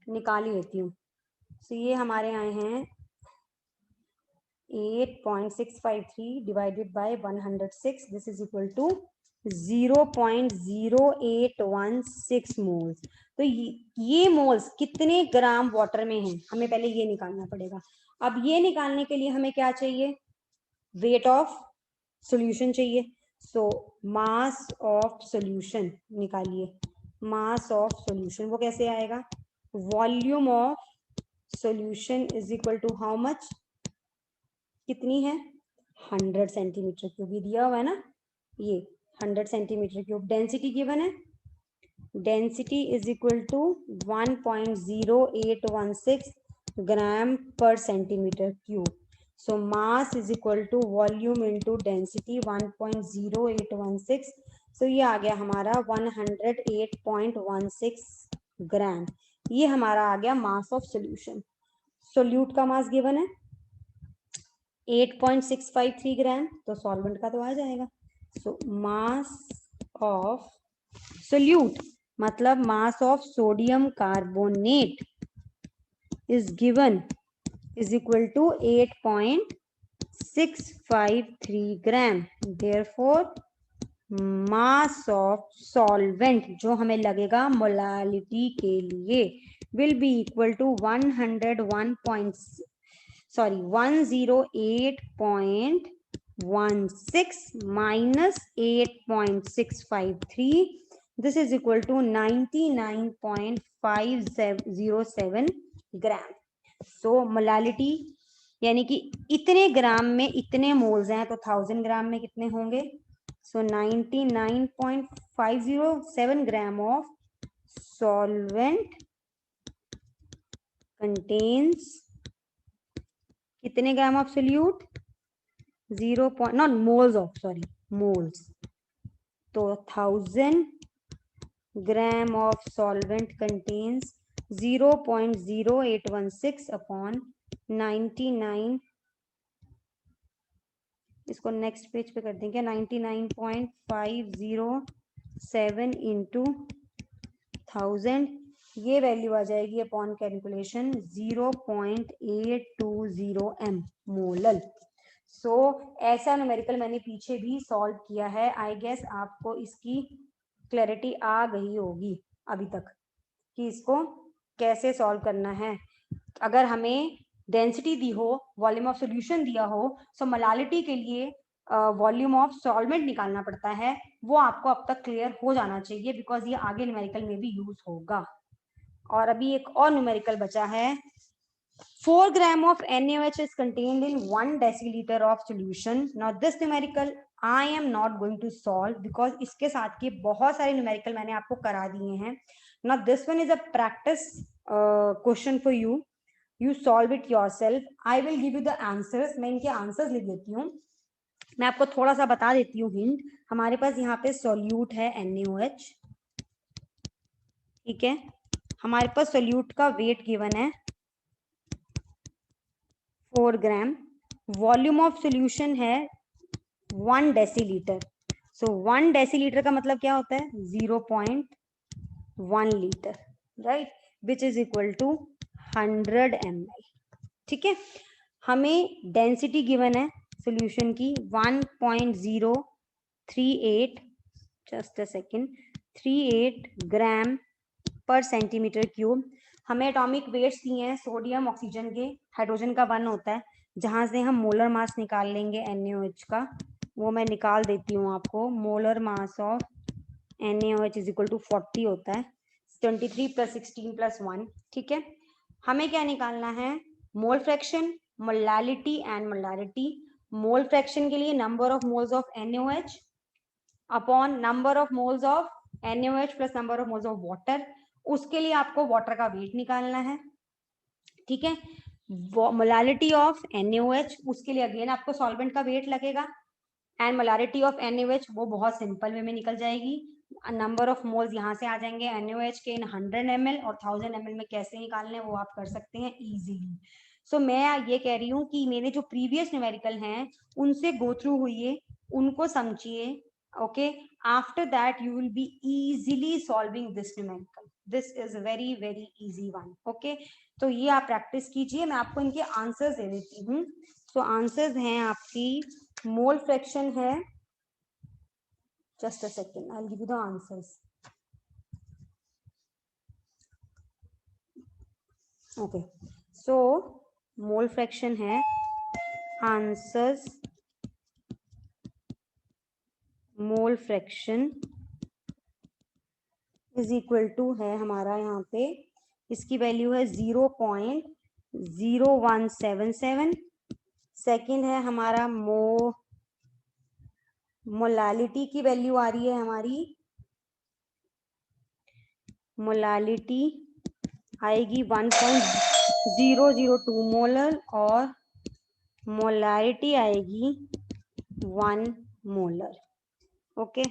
निकाल ही लेती हूँ। तो ये हमारे आए हैं 8.653 divided by 106, this is equal to 0.0816 moles. तो ये मोल्स कितने ग्राम वाटर में हैं, हमें पहले ये निकालना पड़ेगा। अब ये निकालने के लिए हमें क्या चाहिए? वेट ऑफ सॉल्यूशन चाहिए। सो मास ऑफ सॉल्यूशन निकालिए। मास ऑफ सॉल्यूशन वो कैसे आएगा? Volume of solution is equal to how much? कितनी है? 100 सेंटीमीटर क्यूब। ये दिया हुआ है ना, ये 100 सेंटीमीटर क्यूब। डेंसिटी गिवन है, density is equal to 1.0816 gram per centimetre cube. So mass is equal to volume into density 1.0816। सो ये आ गया हमारा 108.16 ग्राम। ये हमारा आ गया मास ऑफ सॉल्यूशन। सोल्यूट का मास गिवन है 8.653 ग्राम, तो सॉल्वेंट का तो आ जाएगा। सो मास ऑफ सोल्यूट मतलब mass of sodium carbonate is given is equal to 8.653 gram. Therefore mass of solvent जो हमें लगेगा मोलालिटी के लिए will be equal to 108.16 minus 8.653. This is equal to 99.507 gram. So molality यानी कि इतने ग्राम में इतने मोल्स हैं, तो 1000 ग्राम में कितने होंगे? सो 99.507 ग्राम ऑफ सॉल्वेंट कंटेन्स कितने gram of solute? 0. Not moles of, sorry moles. तो 1000 gram of solvent contains 0.0816 upon 99, इसको नेक्स्ट पेज पे कर देंगे, 99.507 इंटू 1000। ये वैल्यू आ जाएगी अपॉन कैलकुलेशन 0.820 m मोलर। सो ऐसा न्यूमेरिकल मैंने पीछे भी सॉल्व किया है। आई गेस आपको इसकी क्लैरिटी आ गई होगी अभी तक कि इसको कैसे सॉल्व करना है। अगर हमें डेंसिटी दी हो, वॉल्यूम ऑफ सॉल्यूशन दिया हो, सो मोलालिटी के लिए वॉल्यूम ऑफ सॉल्वेंट निकालना पड़ता है, वो आपको अब तक क्लियर हो जाना चाहिए बिकॉज ये आगे न्यूमेरिकल में भी यूज होगा। और अभी एक और न्यूमेरिकल बचा है। 4 gram of NaOH is contained in 1 deciliter of solution. Now this numerical I am not going to solve because इसके साथ के बहुत सारे न्यूमेरिकल मैंने आपको करा दिए हैं। Now this one is a practice question for you. You solve it yourself. I will give you the answers. मैं इनके आंसर्स लिख देती हूँ। मैं आपको थोड़ा सा बता देती हूँ हिंट। हमारे पास यहाँ पे सोल्यूट है NaOH, ठीक है। हमारे पास सोल्यूट का वेट गिवन है 4 ग्राम। वॉल्यूम ऑफ सॉल्यूशन है 1 डेसीलीटर। सो 1 डेसीलीटर का मतलब क्या होता है 0.1 litre, right, which is equal to 100 ml, ठीक है। हमें डेंसिटी गिवन है सॉल्यूशन की 1.038, just a second, 38 gram per centimetre cube. हमें एटॉमिक वेट्स दिए हैं सोडियम ऑक्सीजन के, हाइड्रोजन का 1 होता है, जहां से हम मोलर मास निकाल लेंगे NaOH का, वो मैं निकाल देती हूँ आपको। Molar mass of NaOH is equal to 40 होता है, 23 + 16 + 1, ठीक है। हमें क्या निकालना है, mole fraction, molality and molarity. Mole fraction के लिए number of moles of NaOH upon number of moles of NaOH plus number of moles of water. उसके लिए आपको वाटर का वेट निकालना है, ठीक है। मोलालिटी ऑफ NaOH, उसके लिए अगेन आपको सॉल्वेंट का वेट लगेगा। एंड मोलारिटी ऑफ NaOH वो बहुत सिंपल वे में निकल जाएगी। नंबर ऑफ मोल्स यहाँ से आ जाएंगे NaOH के इन 100 ml, और 1000 ml में कैसे निकालने वो आप कर सकते हैं इजीली। सो मैं ये कह रही हूँ कि मेरे जो प्रीवियस न्यूमेरिकल हैं उनसे गो थ्रू हुई, उनको समझिए, okay. After that you will be easily solving this numerical. This is very very easy one, okay. तो ये आप प्रैक्टिस कीजिए। मैं आपको इनके आंसर्स दे देती हूँ। सो आंसर्स हैं आपकी, मोल फ्रैक्शन है, just a second, I'll give you the answers. Okay, so mole fraction है, answers, mole fraction is equal to है हमारा यहाँ पे, इसकी वैल्यू है 0.0177। सेकेंड है हमारा मोलालिटी की वैल्यू आ रही है हमारी, मोलालिटी आएगी 1.002 मोलर, और मोलारिटी आएगी 1 मोलर, ओके।